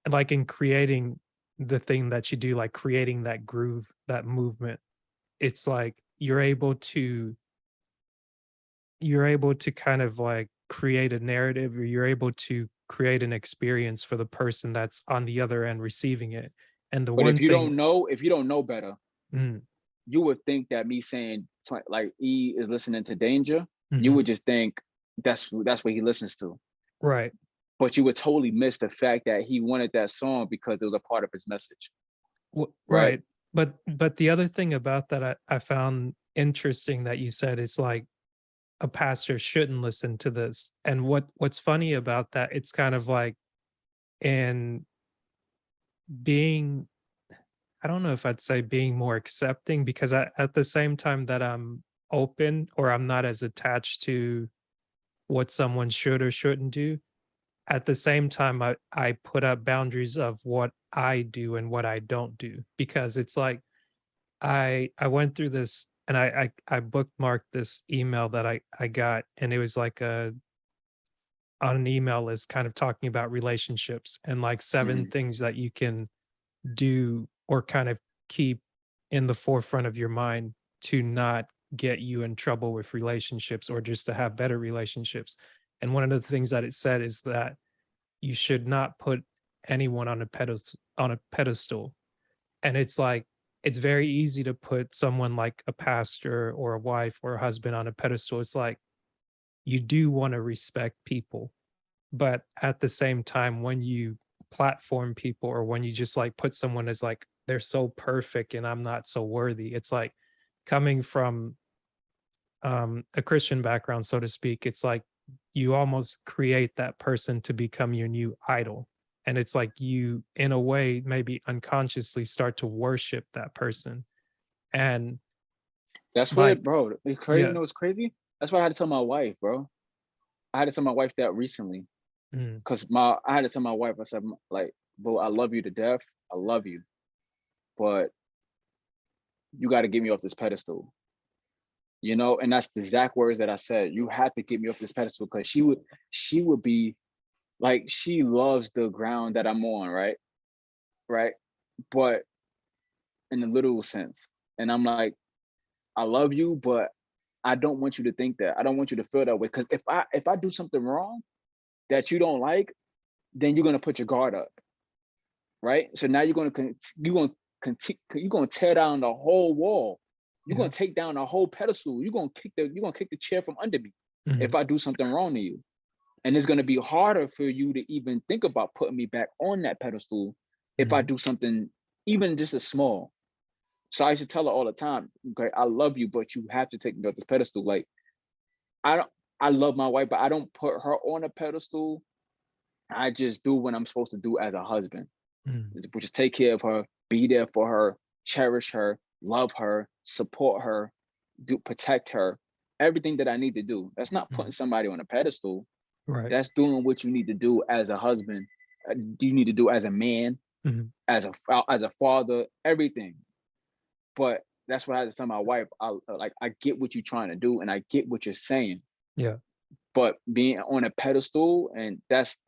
like, in creating the thing that you do, like creating that groove, that movement, it's like you're able to kind of like create a narrative, or you're able to create an experience for the person that's on the other end receiving it. And the But one thing if you don't know better, mm, you would think that me saying like E is listening to Danger, you mhm, would just think that's what he listens to. right. But you would totally miss the fact that he wanted that song because it was a part of his message, right? Right. But the other thing about that I found interesting that you said is like a pastor shouldn't listen to this. And what's funny about that, it's kind of like in being, I don't know if I'd say being more accepting, because at the same time that I'm open, or I'm not as attached to what someone should or shouldn't do, at the same time I put up boundaries of what I do and what I don't do, because it's like I went through this, and I bookmarked this email that I got, and it was like a on an email list kind of talking about relationships and like 7 Mhm. things that you can do or kind of keep in the forefront of your mind to not get you in trouble with relationships, or just to have better relationships. And one of the things that it said is that you should not put anyone on a pedestal. And it's like it's very easy to put someone like a pastor or a wife or a husband on a pedestal. It's like you do want to respect people, but at the same time, when you platform people, or when you just like put someone as like they're so perfect and I'm not so worthy, it's like coming from a Christian background, so to speak, it's like you almost create that person to become your new idol. And it's like you, in a way, maybe unconsciously start to worship that person. And That's what, like, bro. It's crazy. You yeah, know what's crazy? That's what I had to tell my wife, bro. I had to tell my wife that recently mm, because I had to tell my wife. I said, like, bro, I love you to death. I love you, but you got to get me off this pedestal. And that's the exact words that I said. You had to get me off this pedestal because she would be like, she loves the ground that I'm on, right? Right. But in the literal sense. And I'm like, I love you, but I don't want you to think that. I don't want you to feel that way. Because if I do something wrong that you don't like, then you're gonna put your guard up, right? So now you're gonna tear down the whole wall. You're gonna yeah, take down the whole pedestal. You're gonna kick the chair from under me mhm, if I do something wrong to you. And it's gonna be harder for you to even think about putting me back on that pedestal if I mhm, do something even just as small. So I used to tell her all the time, okay, I love you, but you have to take me off this pedestal. Like, I don't I love my wife, but I don't put her on a pedestal. I just do what I'm supposed to do as a husband, mm, which is take care of her, be there for her, cherish her, love her, support her, do protect her, everything that I need to do. That's not putting mm, somebody on a pedestal. right, That's doing what you need to do as a husband. You need to do as a man, mhm, as a father, everything. But that's what I had to tell my wife. I get what you're trying to do, and I get what you're saying. yeah, But being on a pedestal, and that's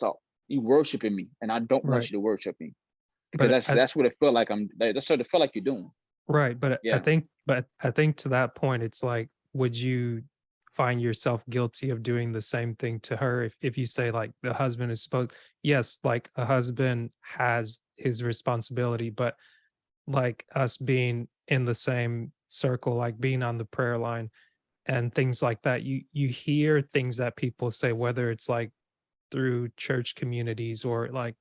all you worshiping me, and I don't want right. you to worship me because But that's what it felt like. That's what it felt like you're doing. right, but Yeah. I think to that point, it's like, would you find yourself guilty of doing the same thing to her if you say like the husband is supposed, yes, like a husband has his responsibility, but like us being in the same circle, like being on the prayer line and things like that, you hear things that people say, whether it's like through church communities or like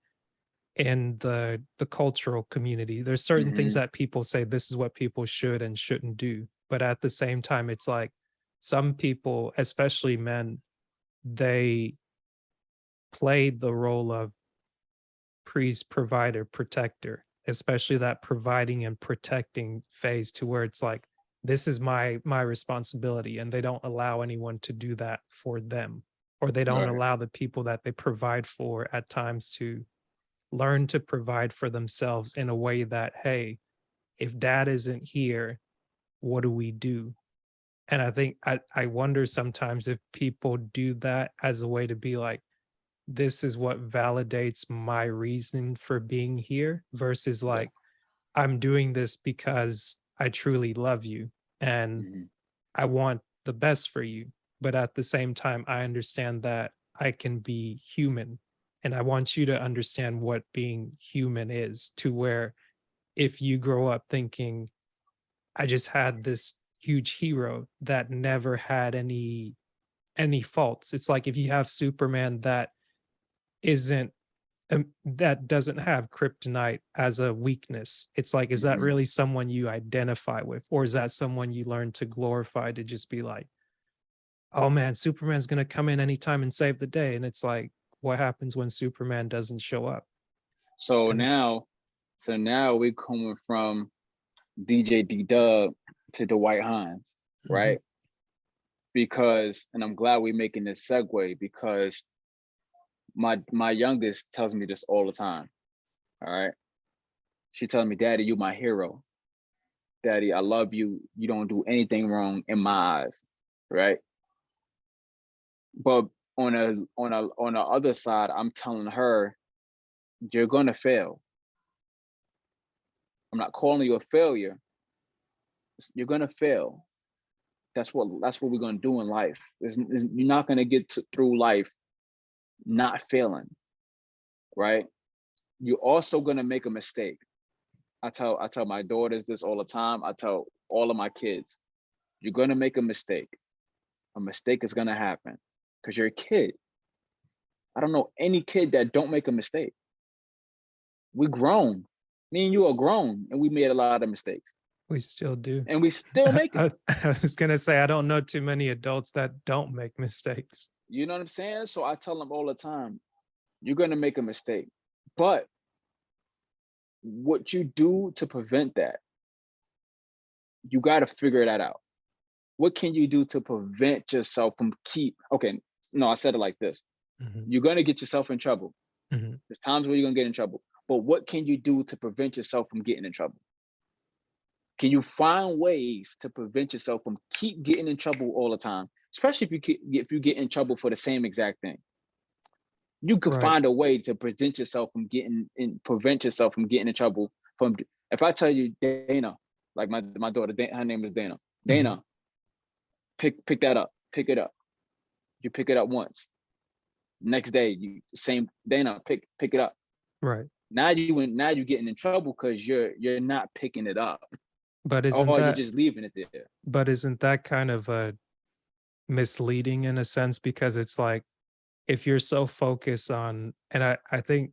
in the cultural community. There's certain things Hmm. that people say this is what people should and shouldn't do. But at the same time, it's like some people, especially men, they play the role of priest, provider, protector, especially that providing and protecting phase to where it's like, this is my responsibility. And they don't allow anyone to do that for them. Or they don't Right. allow the people that they provide for at times to learn to provide for themselves in a way that, hey, if dad isn't here, what do we do? And I think I wonder sometimes if people do that as a way to be like, this is what validates my reason for being here versus Yeah. like, I'm doing this because I truly love you and Hmm. I want the best for you. But at the same time, I understand that I can be human. And I want you to understand what being human is, to where if you grow up thinking, I just had this huge hero that never had any faults. It's like if you have Superman that isn't that doesn't have kryptonite as a weakness. It's like, is that Hmm. really someone you identify with? Or is that someone you learn to glorify to just be like, oh man, Superman's gonna come in anytime and save the day. And it's like, what happens when Superman doesn't show up? So And now, so now we're coming from DJ D Dub to Dwight Hines, mhm, right? Because, and I'm glad we're making this segue because my youngest tells me this all the time. All right. She tells me, Daddy, you my hero. Daddy, I love you. You don't do anything wrong in my eyes. Right. But on the other side, I'm telling her, you're gonna fail. I'm not calling you a failure. You're gonna fail. That's what we're gonna do in life. You're not gonna through life not failing, right? You're also gonna make a mistake. I tell my daughters this all the time. I tell all of my kids, you're gonna make a mistake. A mistake is gonna happen because you're a kid. I don't know any kid that don't make a mistake. We grown. Me and you are grown, and we made a lot of mistakes, we still do. and we still make them. I was gonna say I don't know too many adults that don't make mistakes. You know what I'm saying? So I tell them all the time, you're gonna make a mistake, but what you do to prevent that, you got to figure that out. What can you do to prevent yourself from okay, no, I said it like this. Mhm, You're going to get yourself in trouble. mhm. There's times where you're going to get in trouble, but what can you do to prevent yourself from getting in trouble? Can you find ways to prevent yourself from keep getting in trouble all the time, especially if you get in trouble for the same exact thing? You could Right. find a way to prevent yourself from getting in trouble. From If I tell you, Dana, like my daughter, her name is Dana. Mhm. Dana, pick that up, pick it up. You pick it up once. Next day, you same Dana, pick it up. Right. Now you're getting in trouble because you're not picking it up, But isn't or you're that just leaving it there. but isn't that kind of misleading in a sense? Because it's like if you're so focused on, and I think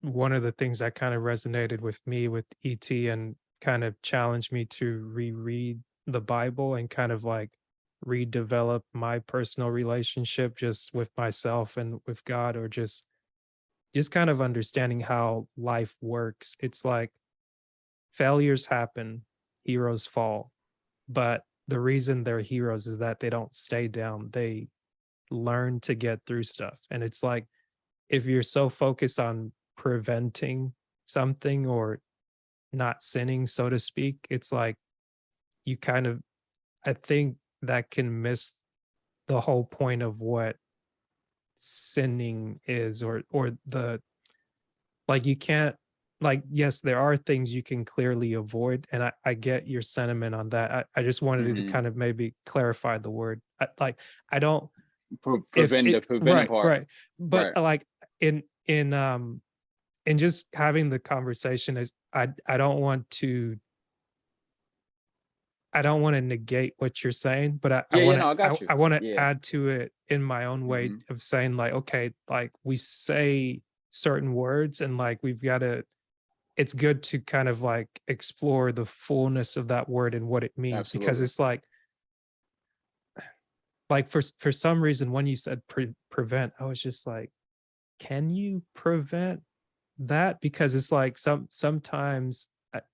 one of the things that kind of resonated with me with ET and kind of challenged me to reread the Bible and kind of like redevelop my personal relationship just with myself and with God, or just kind of understanding how life works. It's like failures happen, heroes fall, but the reason they're heroes is that they don't stay down. They learn to get through stuff. And it's like if you're so focused on preventing something or not sinning, so to speak, it's like you kind of, I think that can miss the whole point of what sinning is, or the, like you can't. like, yes, there are things you can clearly avoid, and I get your sentiment on that. I just wanted to Hmm. kind of maybe clarify the word. Like, I don't if Prevent the it preventing right, part. right. But, Right. like, in in, in just having the conversation is I don't want to I don't wanna negate what you're saying, but Yeah, yeah, no, I got you. I wanna Yeah. add to it in my own way Hmm. of saying, like, okay, like, we say certain words and, like, we've gotta it's good to kind of, like, explore the fullness of that word and what it means because Absolutely. it's like, for some reason, when you said prevent, I was just like, "Can you prevent that?" Because it's like sometimes,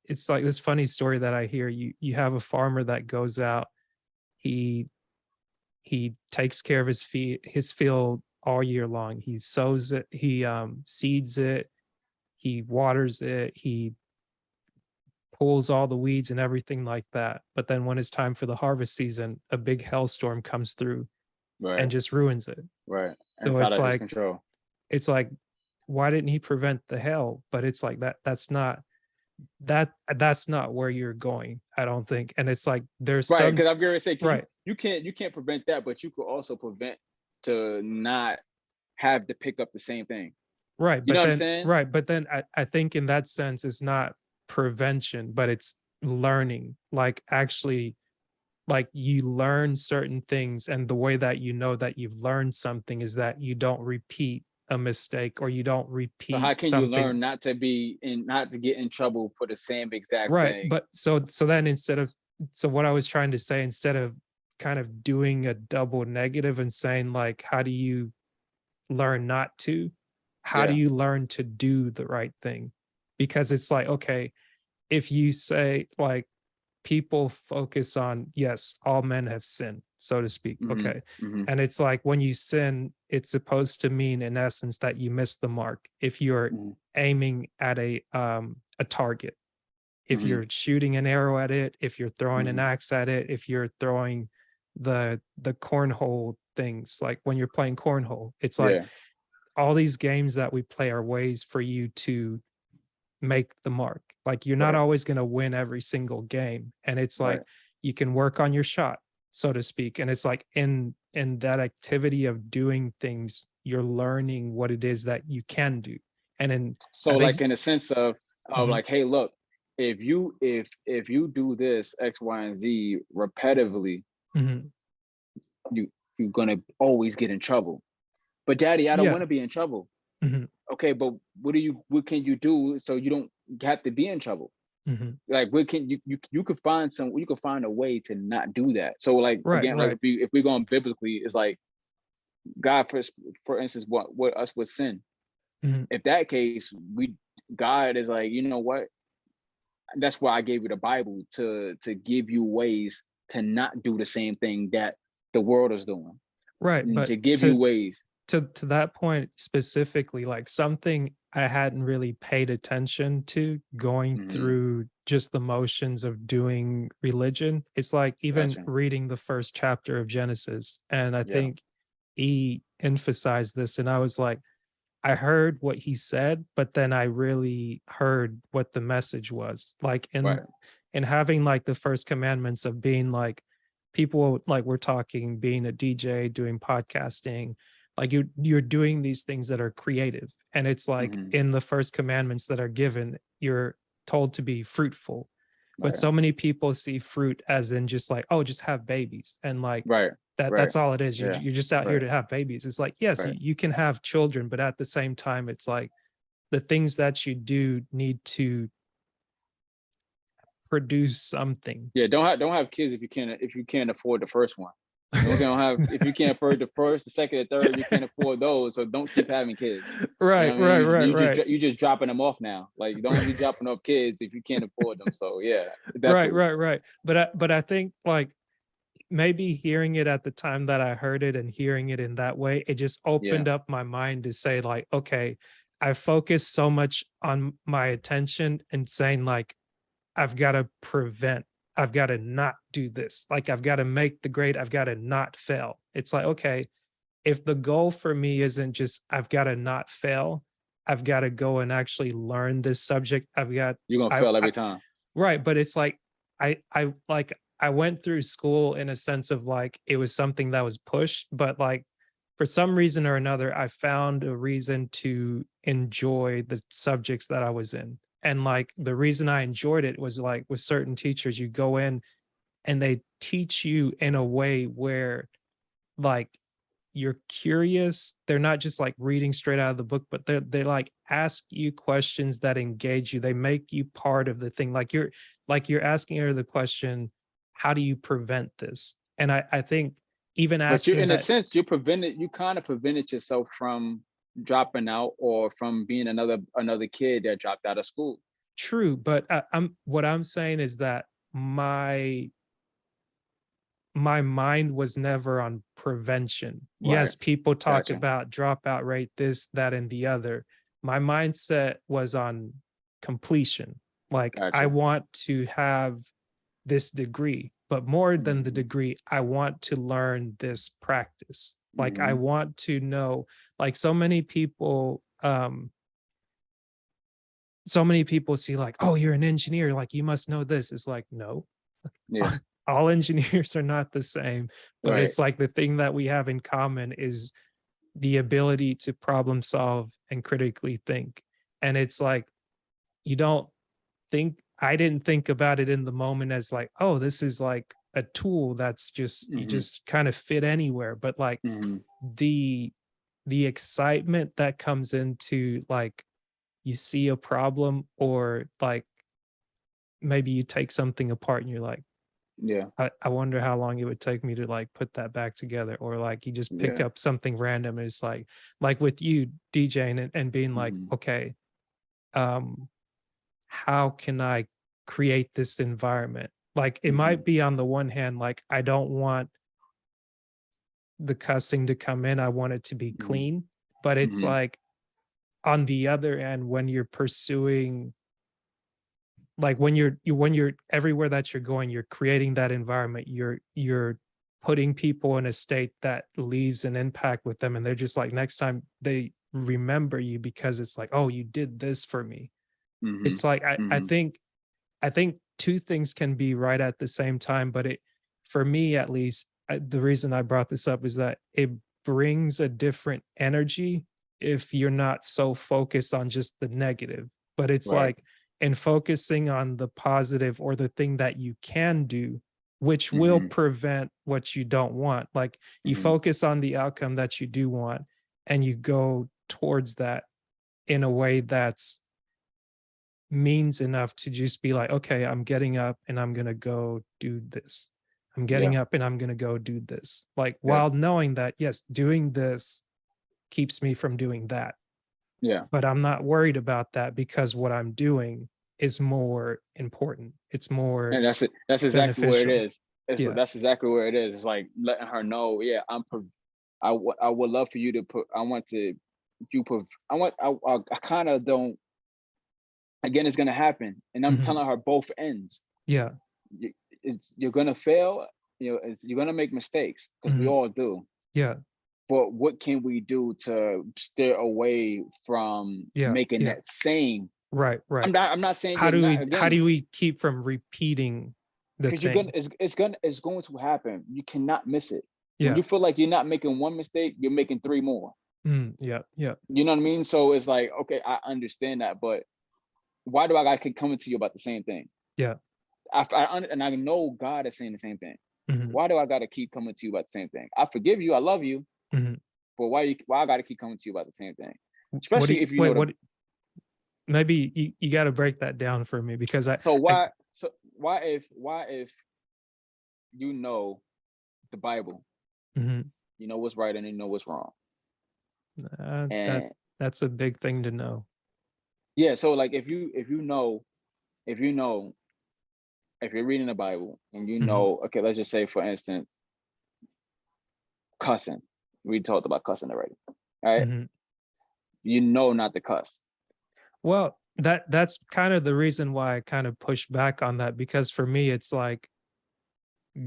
it's like this funny story that I hear, you have a farmer that goes out, he he takes care of his field all year long. He sows it, he, seeds it, he waters it, he pulls all the weeds and everything like that. But then when it's time for the harvest season, a big hailstorm comes through and Right. just ruins it. Right. And So it's out of his control. it's like, why didn't he prevent the hail? But it's like that's not where you're going, I don't think. And it's like there's Right. some Because I'm going to say, can right, you can't prevent that, but you could also prevent to not have to pick up the same thing. right. You know But what I'm then saying? right, but then I think in that sense it's not prevention, but it's learning. Like actually like you learn certain things and the way that you know that you've learned something is that you don't repeat a mistake or you don't So how repeat can you something learn not to be in, not to get in trouble for the same exact right. thing? But so then so what I was trying to say, instead of kind of doing a double negative and saying like how do you learn not to, how do Yeah. you learn to do the right thing? Because it's like okay, if you say like people focus on yes, all men have sinned, so to speak. Hmm. Okay. Hmm. And it's like when you sin, it's supposed to mean in essence that you miss the mark. If you're Hmm. aiming at a target, if Hmm. you're shooting an arrow at it, if you're throwing an Hmm. axe at it, if you're throwing the cornhole things, like when you're playing cornhole, it's like Yeah. all these games that we play are ways for you to make the mark. Like you're not Right. always going to win every single game. And it's like Right. you can work on your shot, so to speak. And it's like in that activity of doing things, you're learning what it is that you can do. And in So I think like in a sense of mhm, like, hey, look, if you do this X, Y, and Z repetitively, mhm. you you're gonna always get in trouble. But daddy, I don't want Yeah. to be in trouble. Mhm, Okay, but what can you do so you don't have to be in trouble? mhm. Like what can you could find some you could find a way to not do that. So like Right, again, like right. if we're going biblically, it's like God for instance, what us with sin. Mhm, If that case, we God is like, you know what? That's why I gave you the Bible to give you ways to not do the same thing that the world is doing. right. And But to give you ways. to that point specifically, like something I hadn't really paid attention to going Hmm. through just the motions of doing religion. It's like even Gotcha. reading the first chapter of Genesis. And I Yeah. think he emphasized this, and I was like, I heard what he said, but then I really heard what the message was. Like Right. in having like the first commandments of being like people like we're talking, being a DJ, doing podcasting, like you're doing these things that are creative. And it's like Hmm. in the first commandments that are given, you're told to be fruitful. But Right. so many people see fruit as in just like, oh, just have babies. And like Right. Right. that's all it is. Yeah. You're just out here Right. to have babies. It's like, yes, Right. you can have children, but at the same time, it's like the things that you do need to produce something. Yeah. Don't have kids if you can't afford the first one. Don't have if you can't afford the first, the second, the third, you can't afford those. So don't keep having kids. You know Right, what I mean? right, right, right. You just dropping them off now. Like don't be dropping off kids if you can't afford them. So yeah, Right, definitely. right, right. But I think like maybe hearing it at the time that I heard it and hearing it in that way, it just Yeah. opened up my mind to say like, okay, I focused so much on my attention and saying like, I've got to prevent, I've got to not do this. Like I've got to make the grade, I've got to not fail. It's like, okay, if the goal for me isn't just I've got to not fail, I've got to go and actually learn this subject. You're gonna fail every time. Right, but it's like I went through school in a sense of like it was something that was pushed, but like for some reason or another, I found a reason to enjoy the subjects that I was in. And like the reason I enjoyed it was like with certain teachers, you go in and they teach you in a way where like you're curious. They're not just like reading straight out of the book, but they like ask you questions that engage you. They make you part of the thing. Like you're asking her the question, how do you prevent this? And I think even But you, asking in a that, sense, you kind of prevented yourself from dropping out or from being another kid that dropped out of school. true, but I'm what I'm saying is that my mind was never on prevention. Right. Yes, people talk Gotcha. about dropout rate, this, that, and the other. My mindset was on completion. Like, I Gotcha. want to have this degree, but more than the Hmm. degree, I want to learn this practice. Like, I Hmm. want to know, like, so many people see, like, oh, you're an engineer, like, you must know this. It's like, no, Yeah. all engineers are not the same, but Right. it's like the thing that we have in common is the ability to problem solve and critically think. And it's like you don't I didn't think about it in the moment as like, oh, this is like a tool that's just you Hmm. just kind of fit anywhere. But like Hmm. the the excitement that comes into like you see a problem or like maybe you take something apart and you're like, Yeah. I wonder how long it would take me to like put that back together, or like you just pick Yeah. up something random and it's like with you DJing and being like, Hmm. okay, um, how can I create this environment? Like it Hmm. might be on the one hand, like I don't want the cussing to come in, I want it to be Hmm. clean, but it's Hmm. like on the other end, when you're pursuing like when you're everywhere that you're going, you're creating that environment, you're putting people in a state that leaves an impact with them and they're just like next time they remember you because it's like, oh, you did this for me. Hmm. It's like Hmm. I think two things can be right at the same time, but it for me at least the reason I brought this up is that it brings a different energy if you're not so focused on just the negative, but it's Right. like in focusing on the positive or the thing that you can do, which will Hmm. prevent what you don't want. Like you Hmm. focus on the outcome that you do want and you go towards that in a way that's means enough to just be like, okay, I'm getting up and I'm going to go do this. I'm Yeah. getting up and I'm going to go do this. Like, Yeah. while knowing that, yes, doing this keeps me from doing that. Yeah. But I'm not worried about that because what I'm doing is more important. It's more And that's it. That's exactly where it beneficial. is. It's Yeah. that's exactly where it is. It's like letting her know, yeah, I would love for you to put. I want to you put. I want. I kind of don't. Again, it's gonna happen, and I'm Mhm. telling her both ends. Yeah. You, you're gonna fail. You're gonna make mistakes because we Mhm. all do. Yeah. But what can we do to steer away from Yeah. making Yeah. that same? Right. Right. I'm not saying you're not How again do we keep from repeating the because you're gonna thing? it's going to happen. You cannot miss it. When Yeah. you feel like you're not making one mistake, you're making three more. Yeah. Yeah. You know what I mean? So it's like, okay, I understand that, but why do I gotta keep coming to you about the same thing? Yeah. And I know God is saying the same thing. Mhm. Why do I gotta keep coming to you about the same thing? I forgive you, I love you, Mhm. but why I gotta keep coming to you about the same thing? What do you Especially if you wait, know the what maybe you gotta break that down for me because so I why if you know the Bible, mhm, you know what's right and you know what's wrong. that And that's a big thing to know. yeah, so like if you know if you're reading the Bible and you Mhm, know, okay, let's just say for instance, cussing. We talked about cussing already. All right. mhm. You know not to cuss. Well, that's kind of the reason why I kind of push back on that because for me, it's like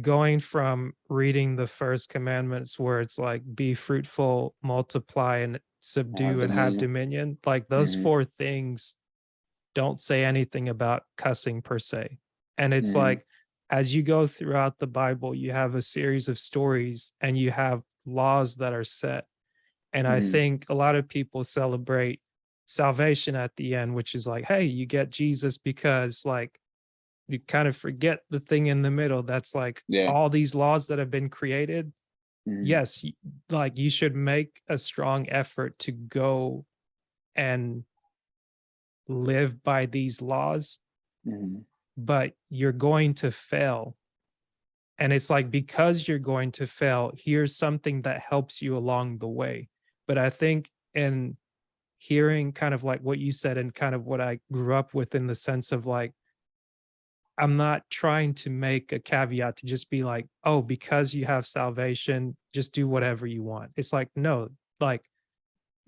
going from reading the first commandments where it's like be fruitful, multiply, and Have subdue and have dominion. dominion, like those Hmm. four things don't say anything about cussing per se. And it's Hmm. like as you go throughout the Bible, you have a series of stories and you have laws that are set. And I Hmm. think a lot of people celebrate salvation at the end, which is like, hey, you get Jesus because like you kind of forget the thing in the middle that's like Yeah. all these laws that have been created. Hmm. Yes, like you should make a strong effort to go and live by these laws, Hmm. but you're going to fail. And it's like, because you're going to fail, here's something that helps you along the way. But I think in hearing kind of like what you said and kind of what I grew up with in the sense of like, I'm not trying to make a caveat to just be like, oh, because you have salvation, just do whatever you want. It's like, no, like,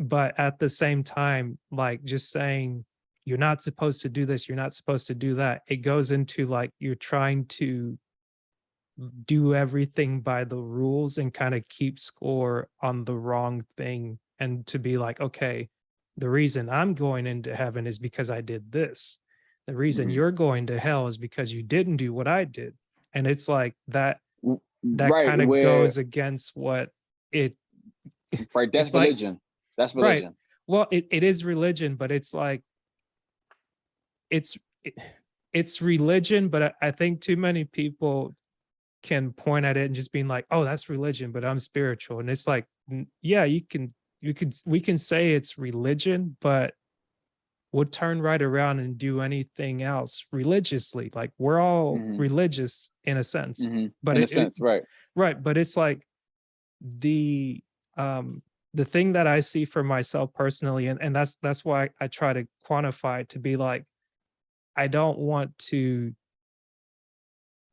but at the same time, like just saying you're not supposed to do this, you're not supposed to do that. It goes into like you're trying to do everything by the rules and kind of keep score on the wrong thing. And to be like, okay, the reason I'm going into heaven is because I did this. The reason Hmm. you're going to hell is because you didn't do what I did. And it's like that Right. kind of Where goes against what it right. That's it's like, religion. That's right. religion. Well, it is religion, but it's like it's it, it's religion, but I think too many people can point at it and just being like, "Oh, that's religion, but I'm spiritual." And it's like, yeah, we can say it's religion, but we'll turn right around and do anything else religiously. Like we're all Hmm. religious in a sense, Hmm. but In a it sense, right. right, but it's like the um the thing that I see for myself personally, and that's why I try to quantify it to be like, I don't want to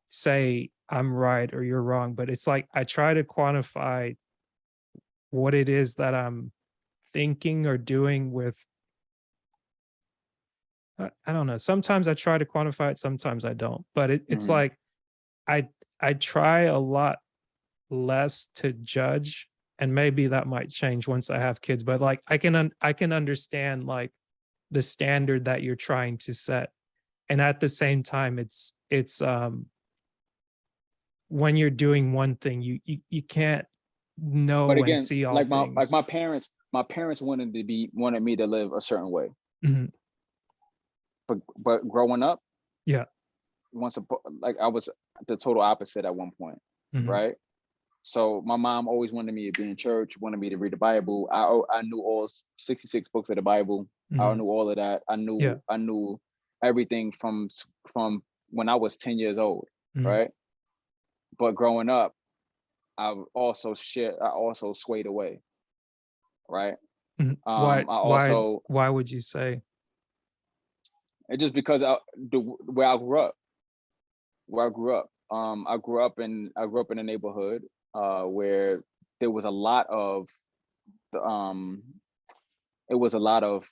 say I'm right or you're wrong, but it's like I try to quantify what it is that I'm thinking or doing with I don't know. Sometimes I try to quantify it, sometimes I don't. But it's Hmm. like I I try a lot less to judge, and maybe that might change once I have kids, but like I can understand like the standard that you're trying to set. And at the same time it's when you're doing one thing, you can't But know and again, see all like things. my parents wanted me to live a certain way. Mhm. But growing up, Yeah. like I was the total opposite at one point, Mhm. right? So my mom always wanted me to be in church, wanted me to read the Bible. I knew all 66 books of the Bible. I Mhm. knew all of that. Yeah. I knew everything from when I was 10 years old, Mhm. right? But growing up, I also swayed away, right? Mhm. I also Why would you say? It's just because where I grew up, I grew up in a neighborhood where there was a lot of the it was a lot of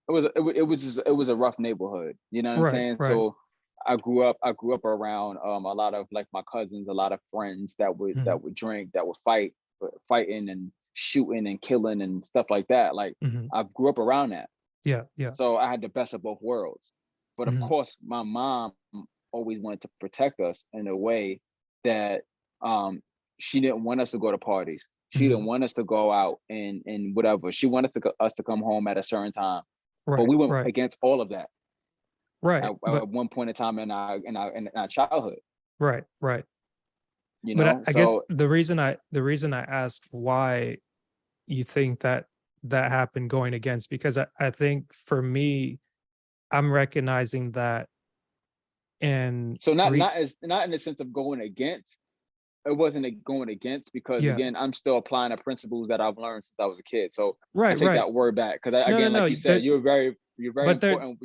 it was a rough neighborhood. You know what I'm Right, saying? right. So I grew up around a lot of like my cousins, a lot of friends Mhm. that would drink, that would fighting and shooting and killing and stuff like that. Like Mhm. I grew up around that. Yeah, yeah. So I had the best of both worlds. But of Mhm. course, my mom always wanted to protect us in a way that um, she didn't want us to go to parties. She didn't Mhm. want us to go out and whatever. She wanted us to come home at a certain time. But Right, we went right, against all of that right. at one point in time in our childhood. Right, right. You But know, I guess so the reason I asked why you think that that happened going against, because I think for me, I'm recognizing that in not in the sense of going against. It wasn't going against because yeah. again, I'm still applying the principles that I've learned since I was a kid. So I Right, take right. that word back because No, no, again, like no. you said, you're very But there important.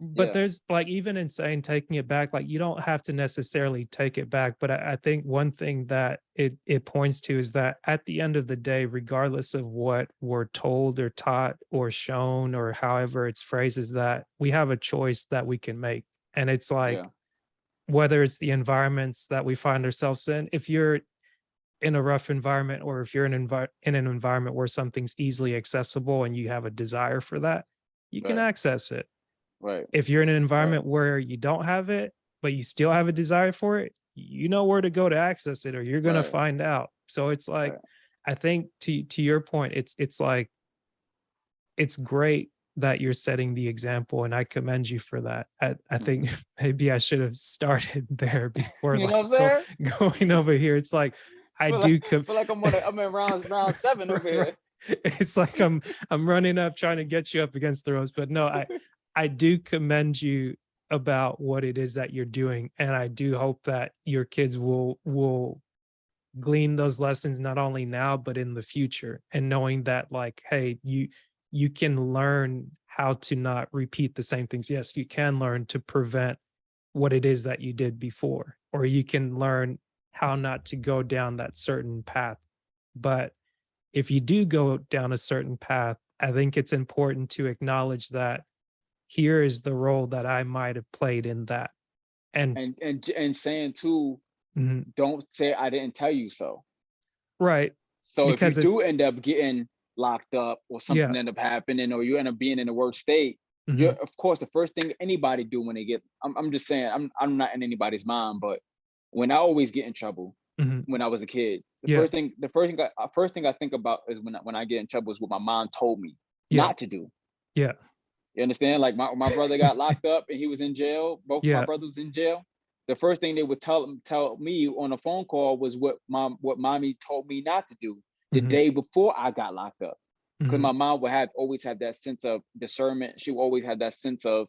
but Yeah, there's like even in saying taking it back, like you don't have to necessarily take it back. But I think one thing that it points to is that at the end of the day, regardless of what we're told or taught or shown or however it's phrased, is that we have a choice that we can make. And it's like yeah, whether it's the environments that we find ourselves in, if you're in a rough environment, or if you're in an environment where something's easily accessible and you have a desire for that, you can Right, access it. right, If you're in an right, environment where you don't have it, but you still have a desire for it, you know where to go to access it, or you're gonna right, find out. So it's like, right. I think to your point, it's like, it's great that you're setting the example, and I commend you for that. I think Mhm. maybe I should have started there before You like know what I'm saying? going over here. It's like I Feel like do com- feel like I'm in round seven over right. here. It's like I'm running up trying to get you up against the ropes, but no, I do commend you about what it is that you're doing, and I do hope that your kids will glean those lessons not only now but in the future, and knowing that, like, hey, you can learn how to not repeat the same things. Yes, you can learn to prevent what it is that you did before, or you can learn how not to go down that certain path. But if you do go down a certain path, I think it's important to acknowledge that here is the role that I might have played in that. And And saying too, mhm, don't say I didn't tell you so. right, So if you because do it's end up getting locked up or something yeah, end up happening or you end up being in a worse state, you're mhm, of course the first thing anybody do when they get I'm just saying I'm not in anybody's mind, but when I always get in trouble mhm, when I was a kid, yeah, first thing I think about is when I get in trouble is what my mom told me yeah, not to do. yeah, You understand? Like my brother got locked up and he was in jail. Both of my yeah, brothers in jail. The first thing they would tell me on a phone call was what mommy told me not to do the mhm, day before I got locked up. Because mhm, my mom would have always have that sense of discernment. She always had that sense of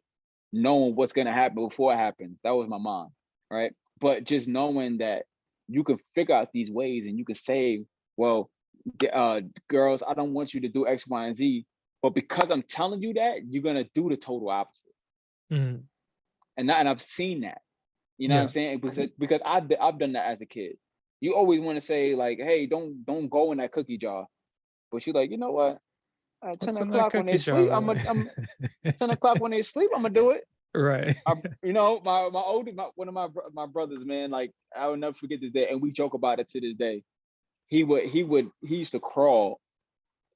knowing what's gonna happen before it happens. That was my mom, right? But just knowing that you can figure out these ways and you can say, well, girls, I don't want you to do X, Y, and Z, but because I'm telling you that, you're gonna do the total opposite. mhm, And I've seen that. You know what I'm yeah. saying? Because I've done that as a kid. You always want to say like, hey, don't go in that cookie jar. But you're like, you know what? At 10 What's in that o'clock when they cookie jar sleep, over I'm there? 10 o'clock when they sleep, I'm gonna do it. Right. You know, one of my brothers, man, like I will never forget this day, and we joke about it to this day. He used to crawl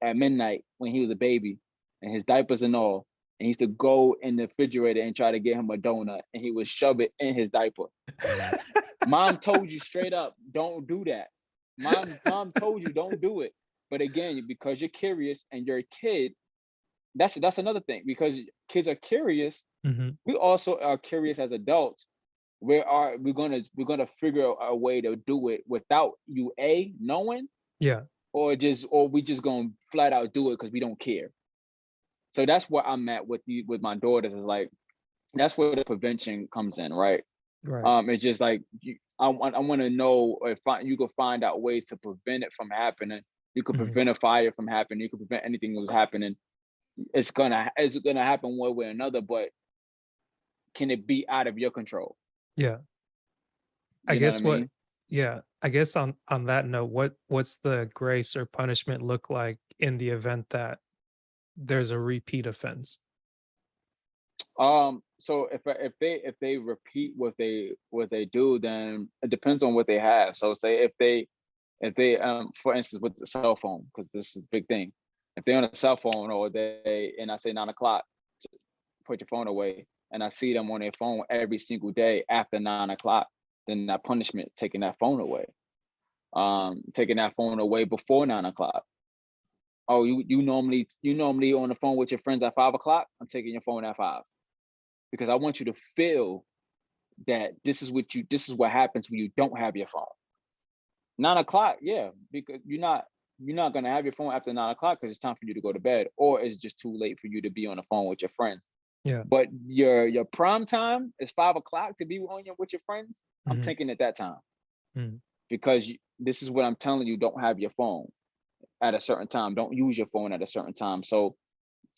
at midnight when he was a baby and his diapers and all. And he used to go in the refrigerator and try to get him a donut and he would shove it in his diaper. Mom told you straight up, don't do that. Mom told you don't do it. But again, because you're curious and you're a kid, that's another thing. Because kids are curious, Mhm, we also are curious as adults. We're gonna figure out a way to do it without you knowing yeah, or we just gonna flat out do it because we don't care. So that's where I'm at with my daughters is like that's where the prevention comes in, right? right, It's just like I want to know if you could find out ways to prevent it from happening. You could mhm, prevent a fire from happening. You could prevent anything that was happening. It's gonna happen one way or another, but can it be out of your control? yeah. I You know what I guess what mean? yeah, I guess on that note, what's the grace or punishment look like in the event that there's a repeat offense? So if they repeat what they do, then it depends on what they have. So say if they for instance with the cell phone, because this is a big thing. If they're on a cell phone all day and I say 9 o'clock, put your phone away, and I see them on their phone every single day after 9 o'clock, then that punishment taking that phone away. Taking that phone away before 9 o'clock. Oh, you normally on the phone with your friends at 5 o'clock. I'm taking your phone at 5 because I want you to feel that this is what happens when you don't have your phone. 9 o'clock, yeah, because you're not gonna have your phone after 9 o'clock because it's time for you to go to bed, or it's just too late for you to be on the phone with your friends. Yeah. But your prime time is 5 o'clock to be with your friends. I'm Mhm, taking it that time mhm, because this is what I'm telling you. Don't have your phone at a certain time. Don't use your phone at a certain time. So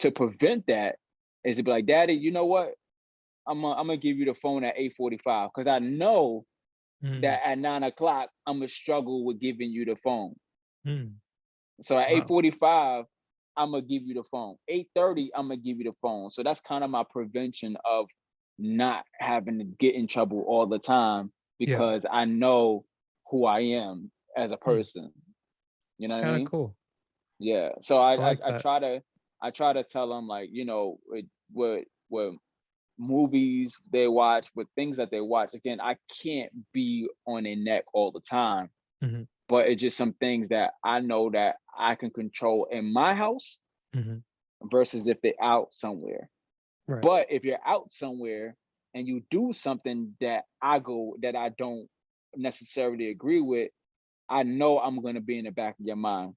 to prevent that is to be like, Daddy, you know what? I'm gonna give you the phone at 8:45 because I know mm, that at 9 o'clock I'm gonna struggle with giving you the phone. mm. So at eight Wow. forty five, I'm gonna give you the phone. 8:30, I'm gonna give you the phone. So that's kind of my prevention of not having to get in trouble all the time Yeah. because I know who I am as a Mm. person. You know It's what I kind of mean? cool. Yeah. So I like I that. try to tell them, like, what movies they watch, with things that they watch. Again, I can't be on their neck all the time, Hmm. but it's just some things that I know that I can control in my house Hmm. versus if they're out somewhere. Right. But if you're out somewhere and you do something that I don't necessarily agree with, I know I'm gonna be in the back of your mind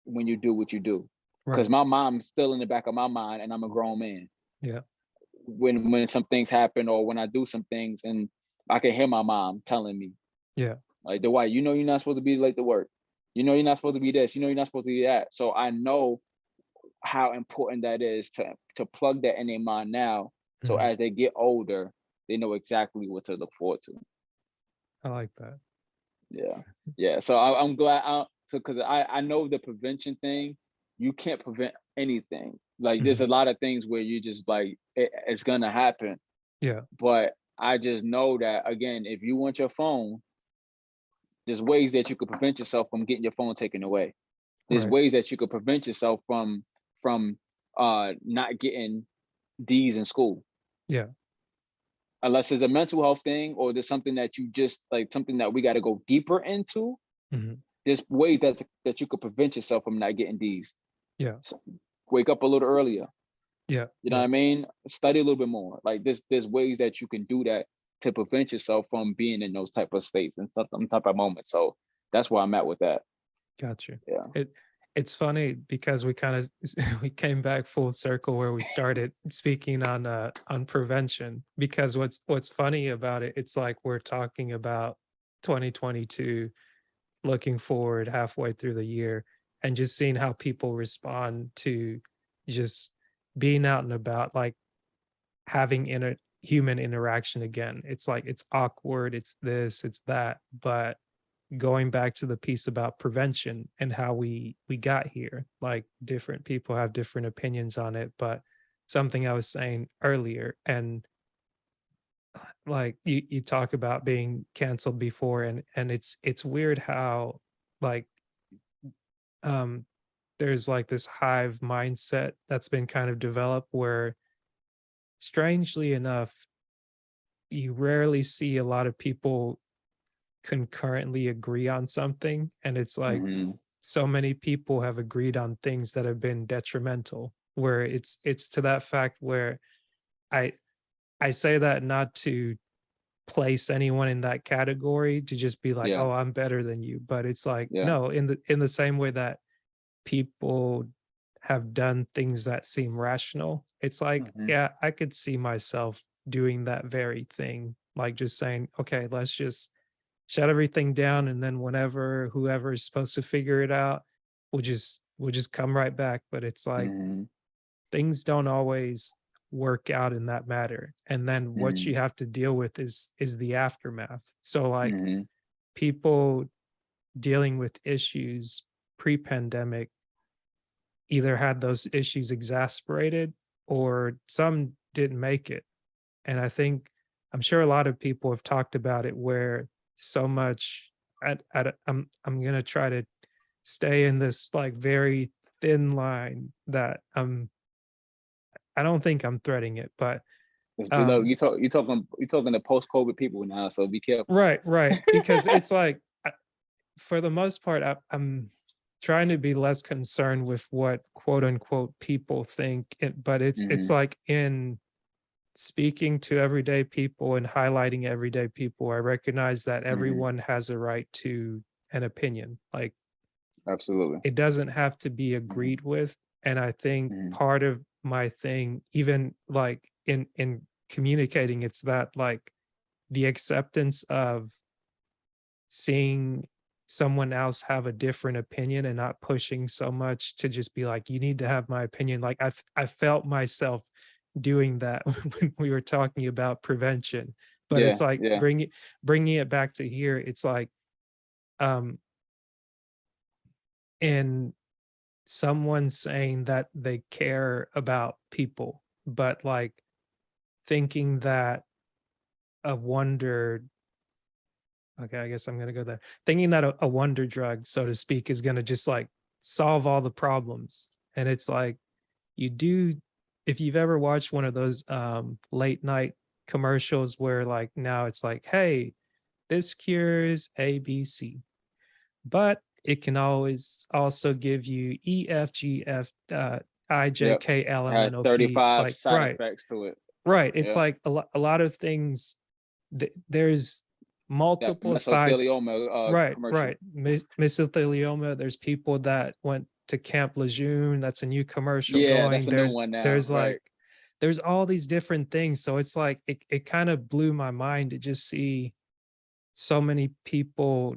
when you do what you do. Because Right. my mom's still in the back of my mind, and I'm a grown man. Yeah. When some things happen, or when I do some things, and I can hear my mom telling me, Yeah. like, Dwight, you know you're not supposed to be late to work. You know you're not supposed to be this. You know you're not supposed to be that. So I know how important that is to plug that in their mind now. So Hmm. as they get older, they know exactly what to look forward to. I like that. Yeah, yeah. So I'm glad. So because I know the prevention thing, you can't prevent anything. Like there's Hmm. a lot of things where you just like it's gonna happen, Yeah. but I just know that, again, if you want your phone, there's ways that you could prevent yourself from getting your phone taken away. There's Right. ways that you could prevent yourself from not getting D's in school, Yeah. unless it's a mental health thing, or there's something that you just like, something that we got to go deeper into. Hmm. There's ways that you could prevent yourself from not getting D's. Yeah. So wake up a little earlier. Yeah. You know what Yeah. I mean? Study a little bit more. Like there's ways that you can do that to prevent yourself from being in those type of states and some type of moments. So that's where I'm at with that. Gotcha. Yeah. It it's funny because we kind of we came back full circle where we started speaking on prevention, because what's funny about it, it's like we're talking about 2022, looking forward halfway through the year, and just seeing how people respond to just being out and about, like having human interaction again. It's like it's awkward, it's this, it's that, but going back to the piece about prevention and how we got here, like different people have different opinions on it, but something I was saying earlier, and like you talk about being canceled before, and it's weird how, like, um there's like this hive mindset that's been kind of developed where, strangely enough, you rarely see a lot of people concurrently agree on something, and it's like Hmm. so many people have agreed on things that have been detrimental, where it's to that fact where i I say that not to place anyone in that category, to just be like, Yeah. oh, I'm better than you, but it's like, Yeah. no, in the same way that people have done things that seem rational, it's like, Hmm. yeah, I could see myself doing that very thing, like just saying, okay, let's just shut everything down, and then whenever whoever is supposed to figure it out, we'll just come right back. But it's like Hmm. things don't always work out in that matter, and then what you Hmm. have to deal with is the aftermath. So like Hmm. people dealing with issues pre-pandemic either had those issues exasperated, or some didn't make it. And I think, I'm sure a lot of people have talked about it where so much I'm gonna try to stay in this like very thin line that I don't think I'm threading it, but Look, um you talking to post COVID people now, so be careful. right, right. Because it's like, for the most part, I'm trying to be less concerned with what quote unquote people think, but it's Hmm. like in speaking to everyday people and highlighting everyday people, I recognize that Hmm. everyone has a right to an opinion. Like Absolutely. it doesn't have to be Hmm. agreed with. And I think Hmm. part of my thing, even like in communicating, it's that like the acceptance of seeing someone else have a different opinion and not pushing so much to just be like, you need to have my opinion. Like I felt myself doing that when we were talking about prevention, but it's Yeah. like Yeah. bringing it back to here, it's like, um in someone saying that they care about people, but like thinking that a wonder okay, I guess I'm gonna go there. Thinking that a wonder drug, so to speak, is gonna just like solve all the problems. And it's like you do if you've ever watched one of those late night commercials where like now it's like, hey, this cures ABC, but it can always also give you E, F, G, F, I, J, Yep. K, L, M, Had N, O, P. 35 Like, side right, effects to it. right. It's Yep. like a lot of things. There's That multiple sides. mesothelioma Right, commercial. right. Mesothelioma. There's people that went to Camp Lejeune. That's a new commercial Yeah, going. that's a new one now. There's Right. like there's all these different things. So it's like it kind of blew my mind to just see so many people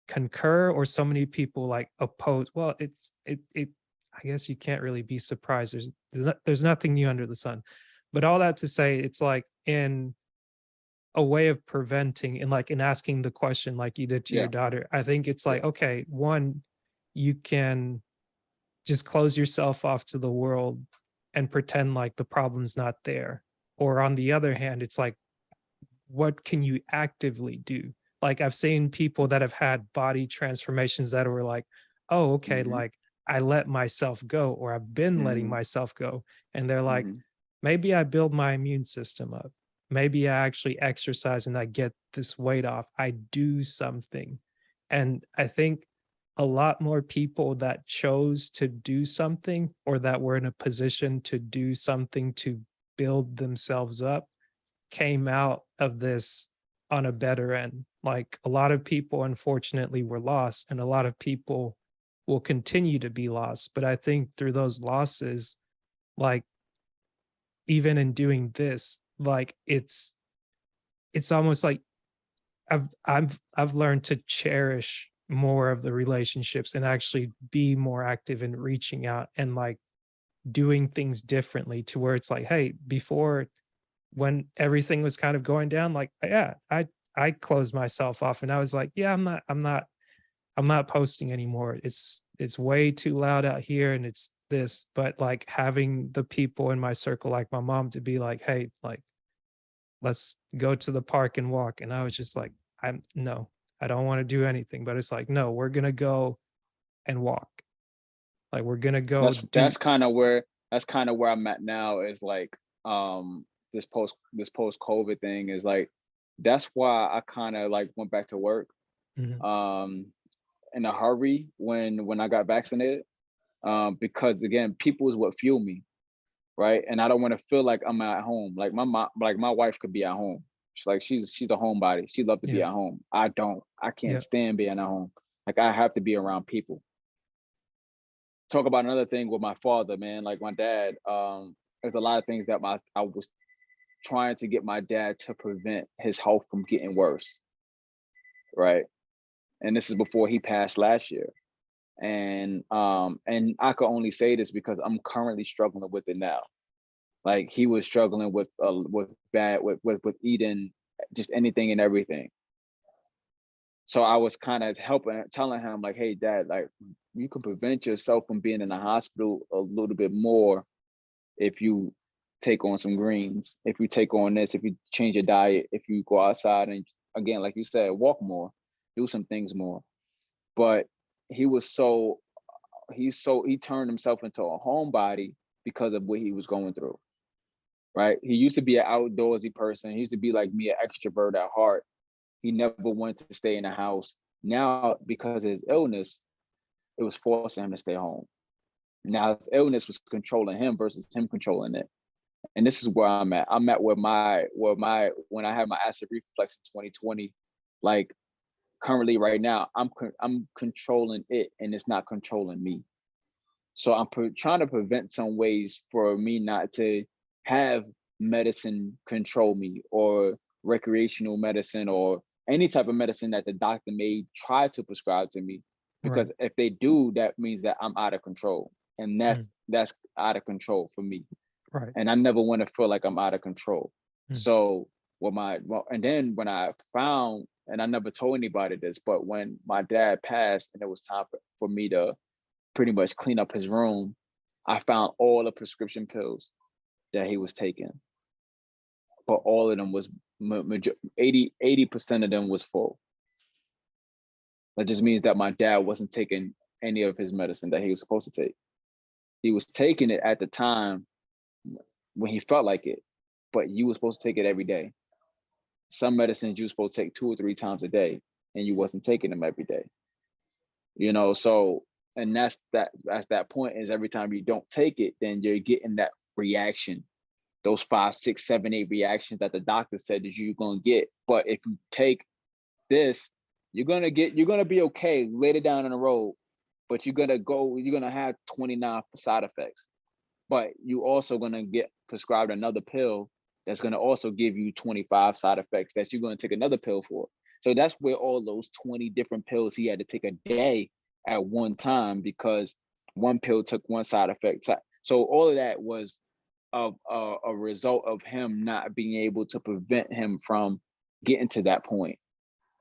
concur or so many people like oppose. Well, it I guess you can't really be surprised. There's nothing new under the sun. But all that to say, it's like in a way of preventing and like in asking the question like you did to your Yeah. daughter, I think it's Yeah. like, okay, one, you can just close yourself off to the world and pretend like the problem's not there. Or on the other hand, it's like, what can you actively do? Like I've seen people that have had body transformations that were like, oh, okay, Hmm. like I let myself go, or I've been letting Hmm. myself go. And they're like, Hmm. maybe I build my immune system up. Maybe I actually exercise and I get this weight off. I do something. And I think a lot more people that chose to do something or that were in a position to do something to build themselves up came out of this on a better end. Like a lot of people, unfortunately, were lost, and a lot of people will continue to be lost. But I think through those losses, like even in doing this, like it's almost like I've learned to cherish more of the relationships and actually be more active in reaching out and like doing things differently to where it's like, hey, before when everything was kind of going down, like, yeah, I closed myself off and I was like, yeah, I'm not posting anymore. It's way too loud out here and it's this, but like having the people in my circle, like my mom, to be like, hey, like, let's go to the park and walk. And I was just like, I'm no, I don't want to do anything. But it's like, no, we're gonna go and walk. Like we're gonna go That's do that's kind of where I'm at now. Is like this post COVID thing is like that's why I kind of like went back to work Mhm. um in a hurry when I got vaccinated, because again people is what fuel me, right? And I don't want to feel like I'm at home. Like my mom, like my wife could be at home. She's a homebody. She love to be Yeah. at home. I don't. I can't Yeah. stand being at home. Like I have to be around people. Talk about another thing with my father, man. Like my dad, there's a lot of things that my I was trying to get my dad to prevent his health from getting worse, right? And this is before he passed last year. And I could only say this because I'm currently struggling with it now. Like he was struggling with bad with eating just anything and everything. So I was kind of telling him like, hey dad, like you can prevent yourself from being in the hospital a little bit more if you take on some greens, if you take on this, if you change your diet, if you go outside and again, like you said, walk more, do some things more. But he was he turned himself into a homebody because of what he was going through. Right. He used to be an outdoorsy person. He used to be like me, an extrovert at heart. He never wanted to stay in the house. Now, because of his illness, it was forcing him to stay home. Now his illness was controlling him versus him controlling it. And this is where I'm at. I'm at when I had my acid reflux in 2020, like currently right now, I'm controlling it and it's not controlling me. So I'm trying to prevent some ways for me not to have medicine control me, or recreational medicine, or any type of medicine that the doctor may try to prescribe to me. Because Right. if they do, that means that I'm out of control. And Mm. that's out of control for me. Right. And I never want to feel like I'm out of control. Mm. So and then when I found, and I never told anybody this, but when my dad passed and it was time for me to pretty much clean up his room, I found all the prescription pills that he was taking. but all of them was 80% of them was full. That just means that my dad wasn't taking any of his medicine that he was supposed to take. He was taking it at the time when he felt like it, but you were supposed to take it every day. Some medicines you were supposed to take 2 or 3 times a day, and you wasn't taking them every day. So, and that's that point is every time you don't take it, then you're getting that reaction, those 5, 6, 7, 8 reactions that the doctor said that you're gonna get. But if you take this, you're gonna be okay later down in the road, but you're gonna have 29 side effects. But you also gonna get prescribed another pill that's gonna also give you 25 side effects that you're gonna take another pill for. So that's where all those 20 different pills he had to take a day at one time, because one pill took one side effect. So all of that was a result of him not being able to prevent him from getting to that point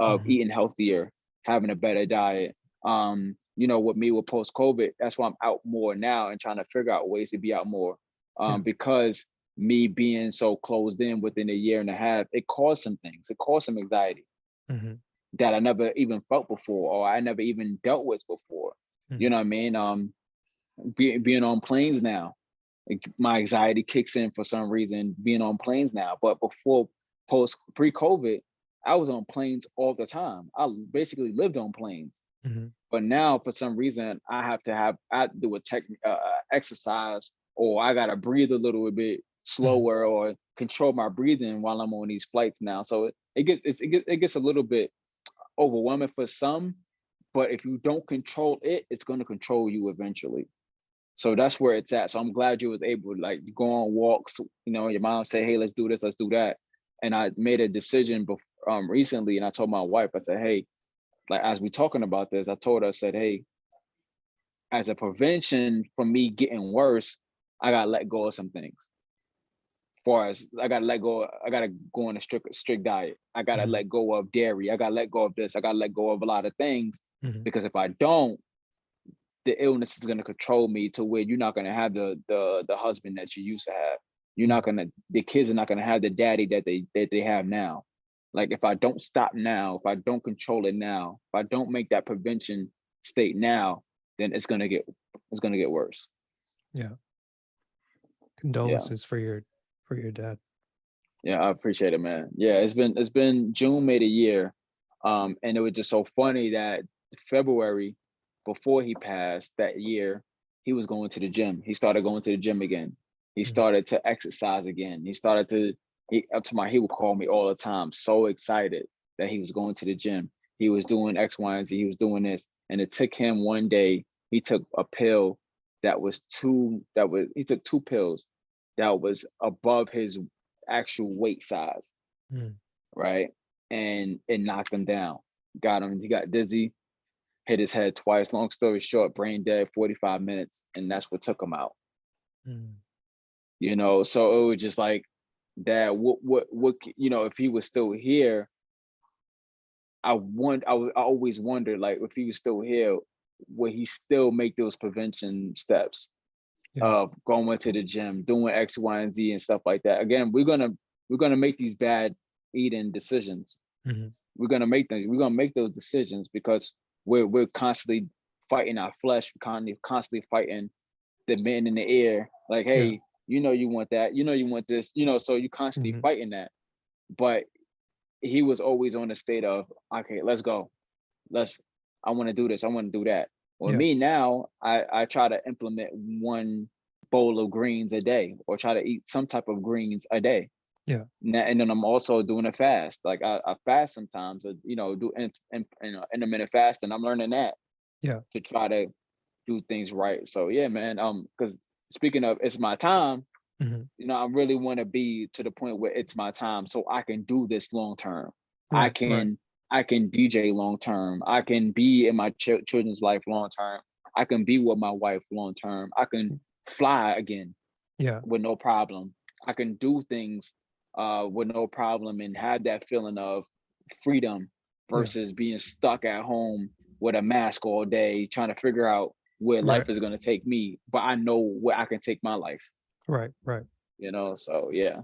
of eating healthier, having a better diet. With me with post-COVID, that's why I'm out more now and trying to figure out ways to be out more. Because me being so closed in within a year and a half, it caused some things. It caused some anxiety that I never even felt before, or I never even dealt with before. You know what I mean? Being on planes now, my anxiety kicks in for some reason being on planes now. But before, pre-COVID, I was on planes all the time. I basically lived on planes. But now, for some reason, I do a exercise, or I gotta breathe a little bit slower, or control my breathing while I'm on these flights now. So it gets a little bit overwhelming for some. But if you don't control it, it's gonna control you eventually. So that's where it's at. So I'm glad you was able to like go on walks. Your mom say, "Hey, let's do this, let's do that." And I made a decision recently, and I told my wife, I said, "Hey, like as we talking about this, I told her, I said, hey, as a prevention from me getting worse, I gotta let go of some things. As far as I gotta go on a strict diet. I gotta let go of dairy. I gotta let go of this. I gotta let go of a lot of things, because if I don't, the illness is gonna control me to where you're not gonna have the husband that you used to have. The kids are not gonna have the daddy that they have now. Like if I don't stop now, if I don't control it now, if I don't make that prevention state now, then it's gonna get worse." Yeah. Yeah. Condolences for your dad. Yeah, I appreciate it, man. Yeah, it's been June made a year. And it was just so funny that February, before he passed that year, he was going to the gym. He started going to the gym again. He started to exercise again. He would call me all the time, so excited that he was going to the gym. He was doing X, Y, and Z. He was doing this. And it took him one day, he took a pill he took 2 pills that was above his actual weight size, right? And it knocked him down. He got dizzy, hit his head twice. Long story short, brain dead, 45 minutes, and that's what took him out. So it was just like, Dad, what if he was still here, I always wondered, like, if he was still here, would he still make those prevention steps of going to the gym, doing X, Y, and Z and stuff like that? Again, we're gonna make these bad eating decisions. We're gonna make those decisions because we're constantly fighting our flesh, constantly fighting the man in the air, like, hey, you want that, you want this, so you constantly fighting that. But he was always on the state of, okay, let's go. I want to do this. I want to do that. With me now, I try to implement 1 bowl of greens a day, or try to eat some type of greens a day. Yeah. And then I'm also doing a fast. Like I fast sometimes, do intermittent fasting. I'm learning that to try to do things right. So yeah, man. Because speaking of, it's my time. I really want to be to the point where it's my time, so I can do this long term. I can DJ long term. I can be in my children's life long term. I can be with my wife long term. I can fly again with no problem. I can do things with no problem and have that feeling of freedom versus being stuck at home with a mask all day, trying to figure out where life is going to take me, but I know where I can take my life. Right. So yeah.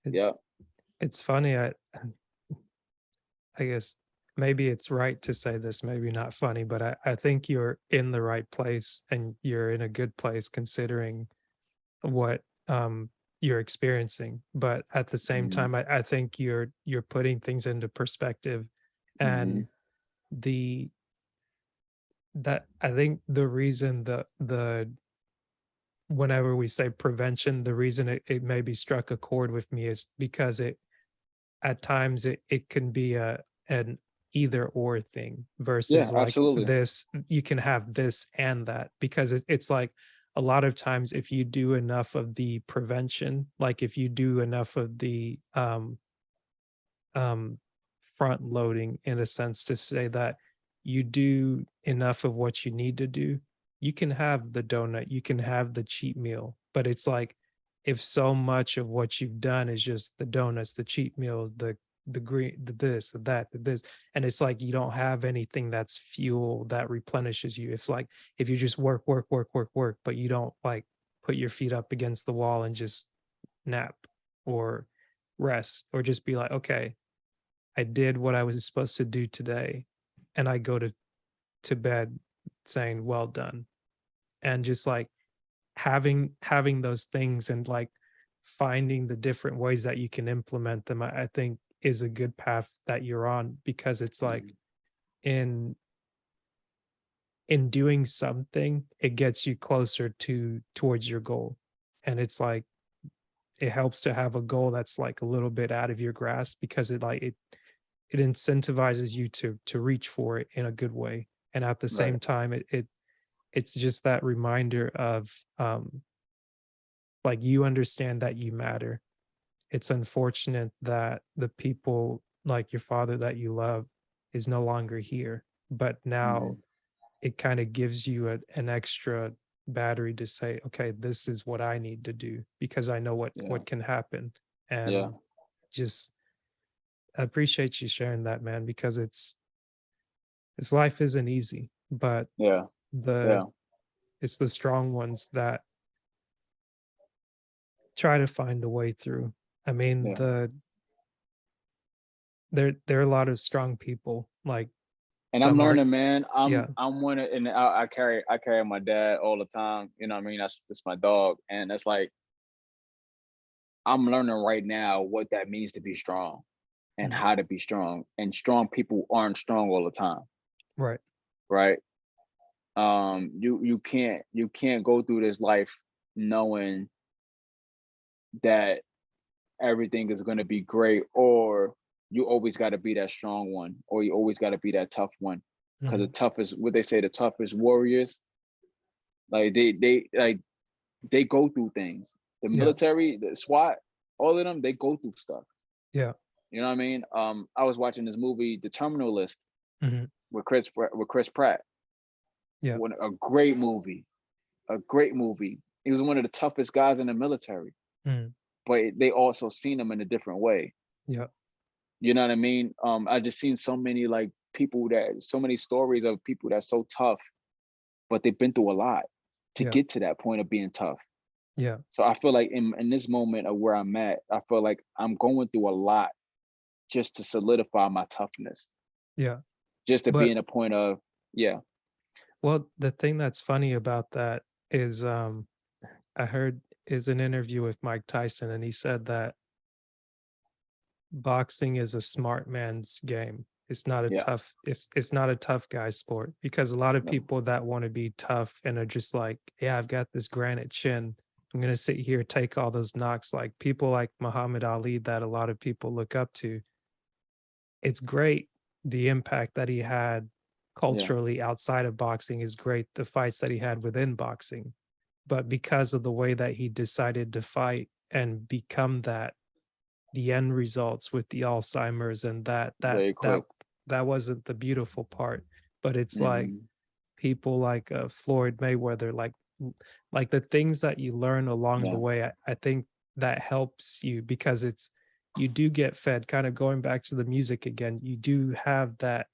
it, Yeah. it's funny. I guess maybe it's right to say this, maybe not funny, but I think you're in the right place and you're in a good place considering what you're experiencing. But at the same Mhm. time, I think you're putting things into perspective, Mhm. and the that I think the reason the whenever we say prevention, the reason it maybe struck a chord with me is because it at times it can be an either or thing Yeah, versus like absolutely. this you can have this and that because it's like a lot of times if you do enough of the prevention, like if you do enough of the um front loading in a sense to say that you do enough of what you need to do, you can have the donut, you can have the cheat meal, but it's like if so much of what you've done is just the donuts, the cheat meals, the green, the this, the that, the this, and it's like you don't have anything that's fuel that replenishes you. It's like if you just work, work, work, work, work, but you don't like put your feet up against the wall and just nap or rest or just be like, okay, I did what I was supposed to do today, and I go to bed saying, "Well done." And just, like, having those things and, like, finding the different ways that you can implement them, I think is a good path that you're on because it's like Mhm. in in doing something, it gets you closer to towards your goal. And it's like it helps to have a goal that's, like, a little bit out of your grasp because it incentivizes you to reach for it in a good way, and at the Right. same time it's just that reminder of like you understand that you matter. It's unfortunate that the people like your father that you love is no longer here, but now Mhm. it kind of gives you an extra battery to say, okay, this is what I need to do because I know Yeah. what can happen. Yeah. And just I appreciate you sharing that, man, because it's life isn't easy, but Yeah. the Yeah. it's the strong ones that try to find a way through. I mean, Yeah. there are a lot of strong people, like And I'm some are learning, man. yeah, I'm one of, and I carry my dad all the time. You know what I mean? That's my dog, and it's like I'm learning right now what that means to be strong and mhm, how to be strong. And strong people aren't strong all the time, right, right? You can't go through this life knowing that everything is going to be great, or you always got to be that strong one, or you always got to be that tough one. Because the mhm, toughest, what they say, the toughest warriors, like they go through things. The yeah, military, the SWAT, all of them, they go through stuff. yeah, You know what I mean? I was watching this movie, The Terminal List, mhm, with Chris Pratt. yeah, One a great movie, a great movie. He was one of the toughest guys in the military, mhm, but they also seen him in a different way. yeah, You know what I mean? I just seen so many like people that so many stories of people that's so tough, but they've been through a lot to yeah, get to that point of being tough. yeah, So I feel like in this moment of where I'm at, I feel like I'm going through a lot just to solidify my toughness, yeah. just to be But in a point of, yeah, well, the thing that's funny about that is I heard is an interview with Mike Tyson and he said that boxing is a smart man's game. yeah, It's not a tough guy sport because a lot of no, people that want to be tough and are just like, yeah, I've got this granite chin. I'm gonna sit here, take all those knocks. Like people like Muhammad Ali that a lot of people look up to. It's great. The impact that he had yeah, culturally outside of boxing is great. The fights that he had within boxing. But because of the way that he decided to fight and become that, the end results with the Alzheimer's and very quick. that wasn't the beautiful part, but it's like Hmm. people like, Floyd Mayweather, like the things that you learn along the Yeah, way, I think that helps you because it's you do get fed, kind of going back to the music again, you do have that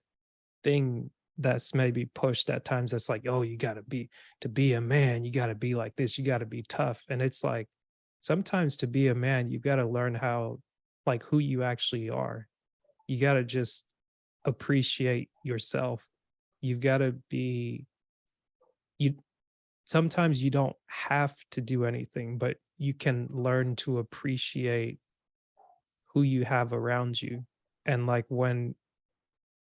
thing that's maybe pushed at times that's like, "Oh, you gotta be to be a man, you gotta be like this, you gotta be tough," and it's like sometimes to be a man, you got to learn how, like, who you actually are. You got to just appreciate yourself. You've got to be, you, sometimes you don't have to do anything, but you can learn to appreciate who you have around you. And like when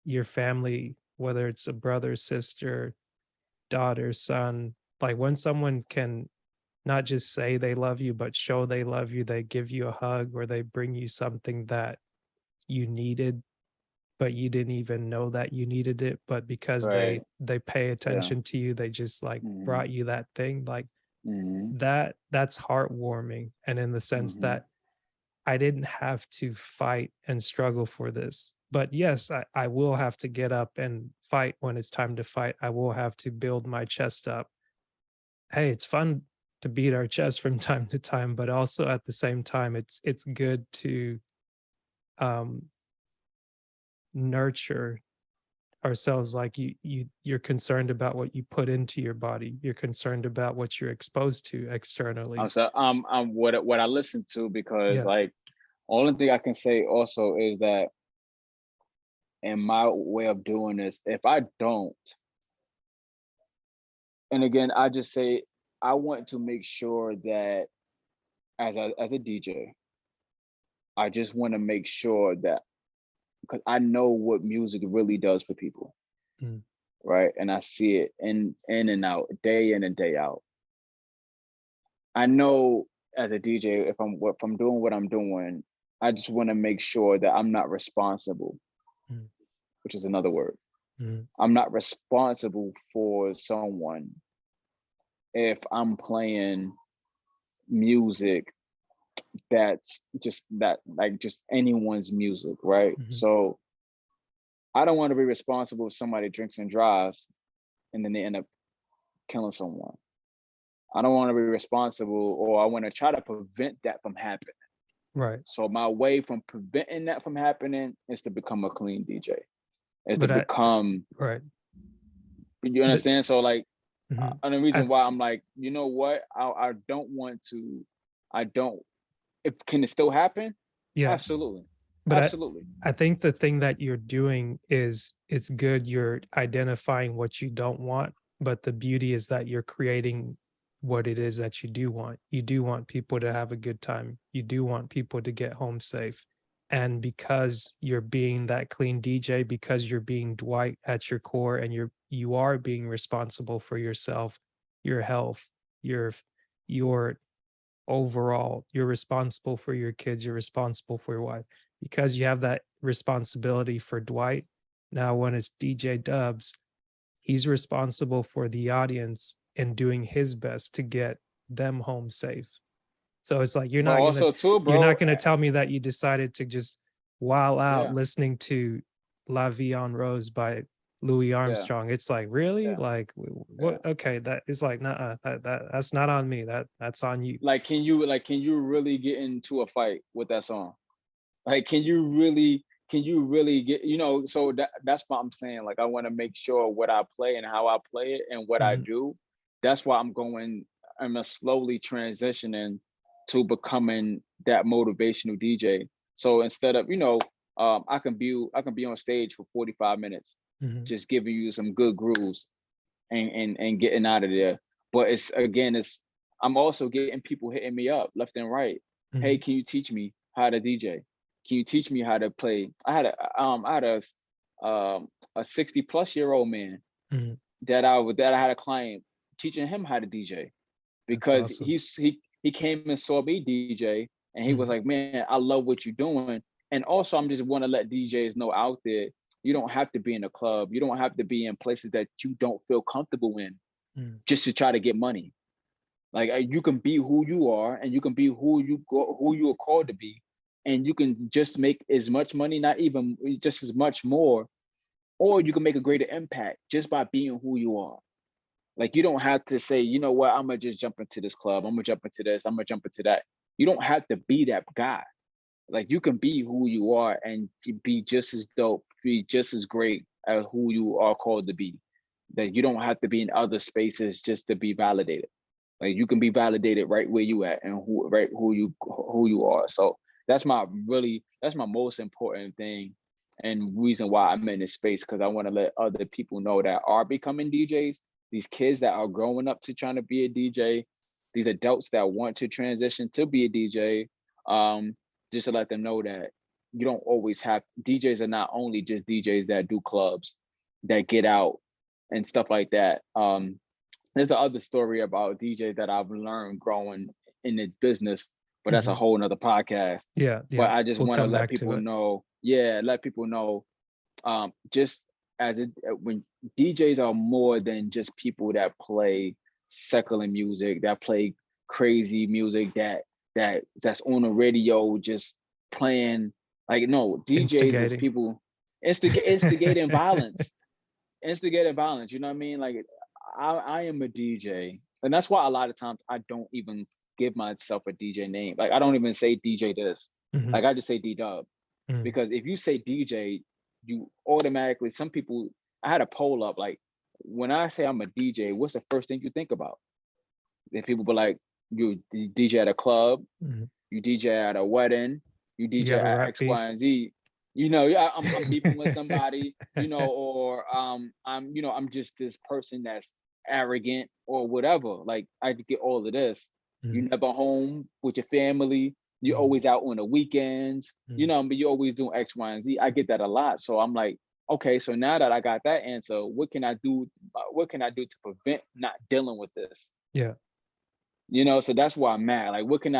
your family, whether it's a brother, sister, daughter, son, like when someone can not just say they love you, but show they love you, they give you a hug or they bring you something that you needed, but you didn't even know that you needed it. But because Right. they pay Yeah. attention to you, they just like Mhm. brought you that thing. Like Mhm. that's heartwarming. And in the sense Mhm. that I didn't have to fight and struggle for this. But yes, I will have to get up and fight when it's time to fight. I will have to build my chest up. Hey, it's fun to beat our chest from time to time, but also at the same time, it's good to um, nurture ourselves. Like you're concerned about what you put into your body. You're concerned about what you're exposed to externally. I'm what I listen to, because Yeah. like only thing I can say also is that in my way of doing this, if I don't, and again, I just say I want to make sure that as a DJ, I just want to make sure that, because I know what music really does for people, Mm, right? And I see it in and out, day in and day out. I know as a DJ, if I'm doing what I'm doing, I just want to make sure that I'm not responsible, mm, which is another word. mm, I'm not responsible for someone if I'm playing music that's just that like just anyone's music, right? mhm. So I don't want to be responsible if somebody drinks and drives and then they end up killing someone. I don't want to be responsible, or I want to try to prevent that from happening. Right. So my way from preventing that from happening is to become a clean DJ. Is to But become, right. you The, understand? So like, mhm. and the I reason why I'm like, you know what? I don't want to. I don't. If can it still happen? yeah, Absolutely, but absolutely. I think the thing that you're doing is it's good. You're identifying what you don't want, but the beauty is that you're creating what it is that you do want. You do want people to have a good time. You do want people to get home safe. And because you're being that clean DJ, because you're being Dwight at your core and you are being responsible for yourself, your health, your overall, you're responsible for your kids, you're responsible for your wife. Because you have that responsibility for Dwight, now when it's DJ Dubs, he's responsible for the audience and doing his best to get them home safe. So it's like But also too, you're bro. not gonna tell me that you decided to just while out Yeah, listening to La Vie en Rose by Louis yeah, Armstrong. It's like, really? yeah, Like, yeah. what? Okay, that is like, nah, that's not on me. That's on you. Can you really get into a fight with that song? Like, can you really get, so that's what I'm saying. Like, I want to make sure what I play and how I play it and what I Mhm, do. That's why I'm a slowly transitioning to becoming that motivational DJ. So instead of, I can be on stage for 45 minutes, mhm, just giving you some good grooves and getting out of there. But it's I'm also getting people hitting me up left and right. Hey, mhm. can you teach me how to DJ? Can you teach me how to play? I had a 60-plus-year-old man Mhm. that I had a client teaching him how to DJ, That's because awesome. he came and saw me DJ, and he was Mhm, like, "Man, I love what you're doing." And also, I'm just want to let DJs know out there, you don't have to be in a club, you don't have to be in places that you don't feel comfortable in mhm, just to try to get money. Like, you can be who you are, and you can be who you are called to be, and you can just make as much money, not even just as much more, or you can make a greater impact just by being who you are. Like, you don't have to say, you know what, I'm gonna just jump into this club, I'm gonna jump into this, I'm gonna jump into that. You don't have to be that guy. Like, you can be who you are and be just as dope, be just as great as who you are called to be. That you don't have to be in other spaces just to be validated. Like you can be validated right where you at and who you are. So that's my most important thing and reason why I'm in this space, because I want to let other people know that are becoming DJs, these kids that are growing up to trying to be a DJ, these adults that want to transition to be a DJ, just to let them know that you don't always have DJs are not only just DJs that do clubs, that get out and stuff like that. There's the other story about DJs that I've learned growing in the business, but that's a Mhm. whole nother podcast. Yeah, But yeah. I just We'll want to come let back to people it. know, let people know, just as it when DJs are more than just people that play secular music, that play crazy music, that's on the radio, just playing like no, DJs is Instigating. people instigating violence. You know what I mean? Like I am a DJ, and that's why a lot of times I don't even give myself a DJ name. Like I don't even say DJ this. Mhm, Like I just say D Dub, mhm. because if you say DJ, you automatically some people. I had a poll up like when I say I'm a DJ, what's the first thing you think about? And people be like, you DJ at a club, Mhm. you DJ at a wedding, you You DJ have a at rap X, Y, beef? and Z. You know, yeah, I'm beefing with somebody, you know, or I'm just this person that's arrogant or whatever. Like I get all of this. You Mhm, never home with your family. You're mhm, always out on the weekends. You mhm. know, but you're always doing X, Y, and Z. I get that a lot. So I'm like, okay, so now that I got that answer, what can I do? What can I do to prevent not dealing with this? Yeah, You know, so that's why I'm mad. Like, what can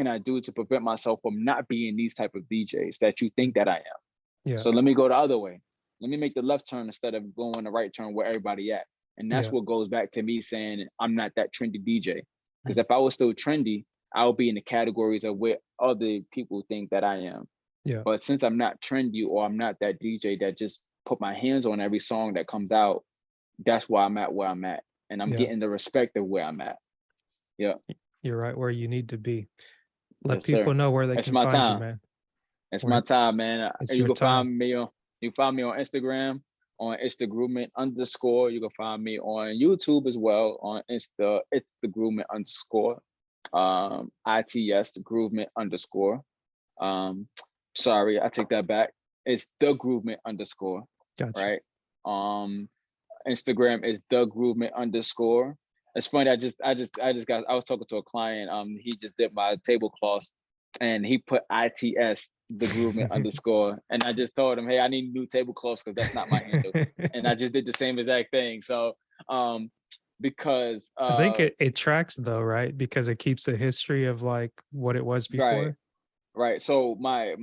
I do to prevent myself from not being these type of DJs that you mm, think that I am? yeah, So let me go the other way. Let me make the left turn instead of going the right turn where everybody at. And that's yeah, what goes back to me saying I'm not that trendy DJ. Because mm, if I was still trendy, I would be in the categories of where other people think that I am. yeah, But since I'm not trendy or I'm not that DJ that just put my hands on every song that comes out, that's why I'm at where I'm at. And I'm yeah. getting the respect of where I'm at. Yeah. You're right where you need to be. Let Yes, people sir. know where they It's can my find you, time. man. It's my Where time, man. it's You your can time. find me on Instagram on Instagroomment underscore. You can find me on YouTube as well on it's the groovement underscore. ITS the groovement underscore. Um sorry, I take that back. It's the groovement underscore, Gotcha. right? Um Instagram is the groovement underscore. It's funny. I was talking to a client. He just did my tablecloths, and he put ITS the groovement underscore, and I just told him, hey, I need new tablecloths because that's not my handle, and I just did the same exact thing. So, because I think it tracks though, right? Because it keeps a history of like what it was right, before. right. So my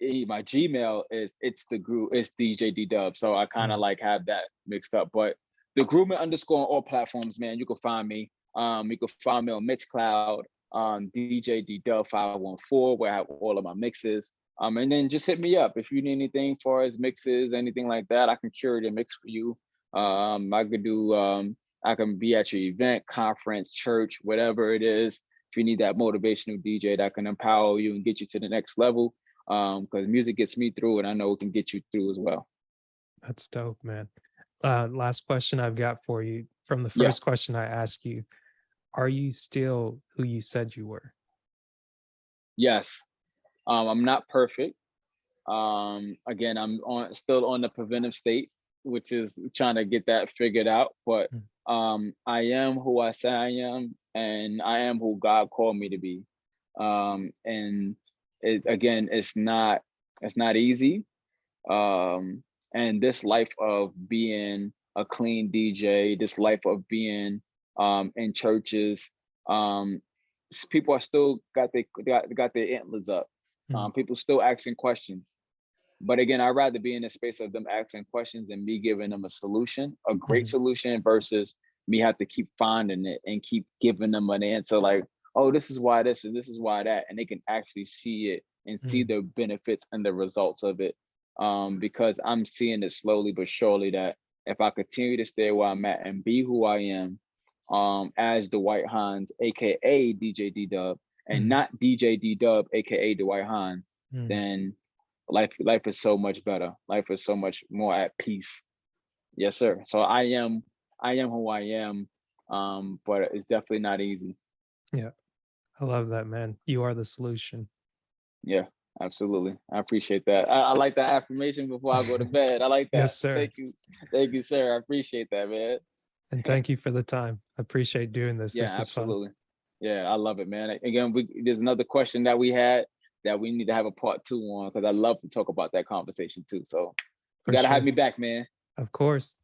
Gmail is it's DJ D Dub. So I kind of Mm, like have that mixed up. But the grooming underscore on all platforms, man, you can find me. You can find me on Mixcloud, DJ D Dub 514, where I have all of my mixes. And then just hit me up if you need anything for as mixes, anything like that. I can curate a mix for you. I could do I can be at your event, conference, church, whatever it is. If you need that motivational DJ that can empower you and get you to the next level, because music gets me through and I know it can get you through as well. that's dope, man. Last question I've got for you from the Yeah, first question I asked you. Are you still who you said you were? yes. I'm not perfect. Again, I'm on still on the preventive state, which is trying to get that figured out. But Mm, I am who I say I am, and I am who God called me to be. And again, it's not easy. Um, and this life of being a clean DJ, this life of being in churches, um, people are still got their antlers up. mm, People still asking questions. But again, I'd rather be in a space of them asking questions and me giving them a solution, a great mhm, solution, versus me have to keep finding it and keep giving them an answer like, oh, this is why this and this is why that. And they can actually see it and see mm, the benefits and the results of it. Because I'm seeing it slowly but surely that if I continue to stay where I'm at and be who I am, as Dwight Hines, aka DJ D Dub, and mm, not DJ D Dub, aka Dwight Hines, mm. then life is so much better. Life is so much more at peace. Yes, sir. So I am who I am. But it's definitely not easy. Yeah. I love that, man. You are the solution. Yeah, absolutely. I appreciate that. I like that affirmation before I go to bed. I like that. Yes, sir. Thank you, sir. I appreciate that, man. And thank you for the time. I appreciate doing this. Yeah, This was fun. absolutely. Yeah, I love it, man. Again, there's another question that we had that we need to have a part two on because I love to talk about that conversation too. So you For got to have sure. me back, man. Of course.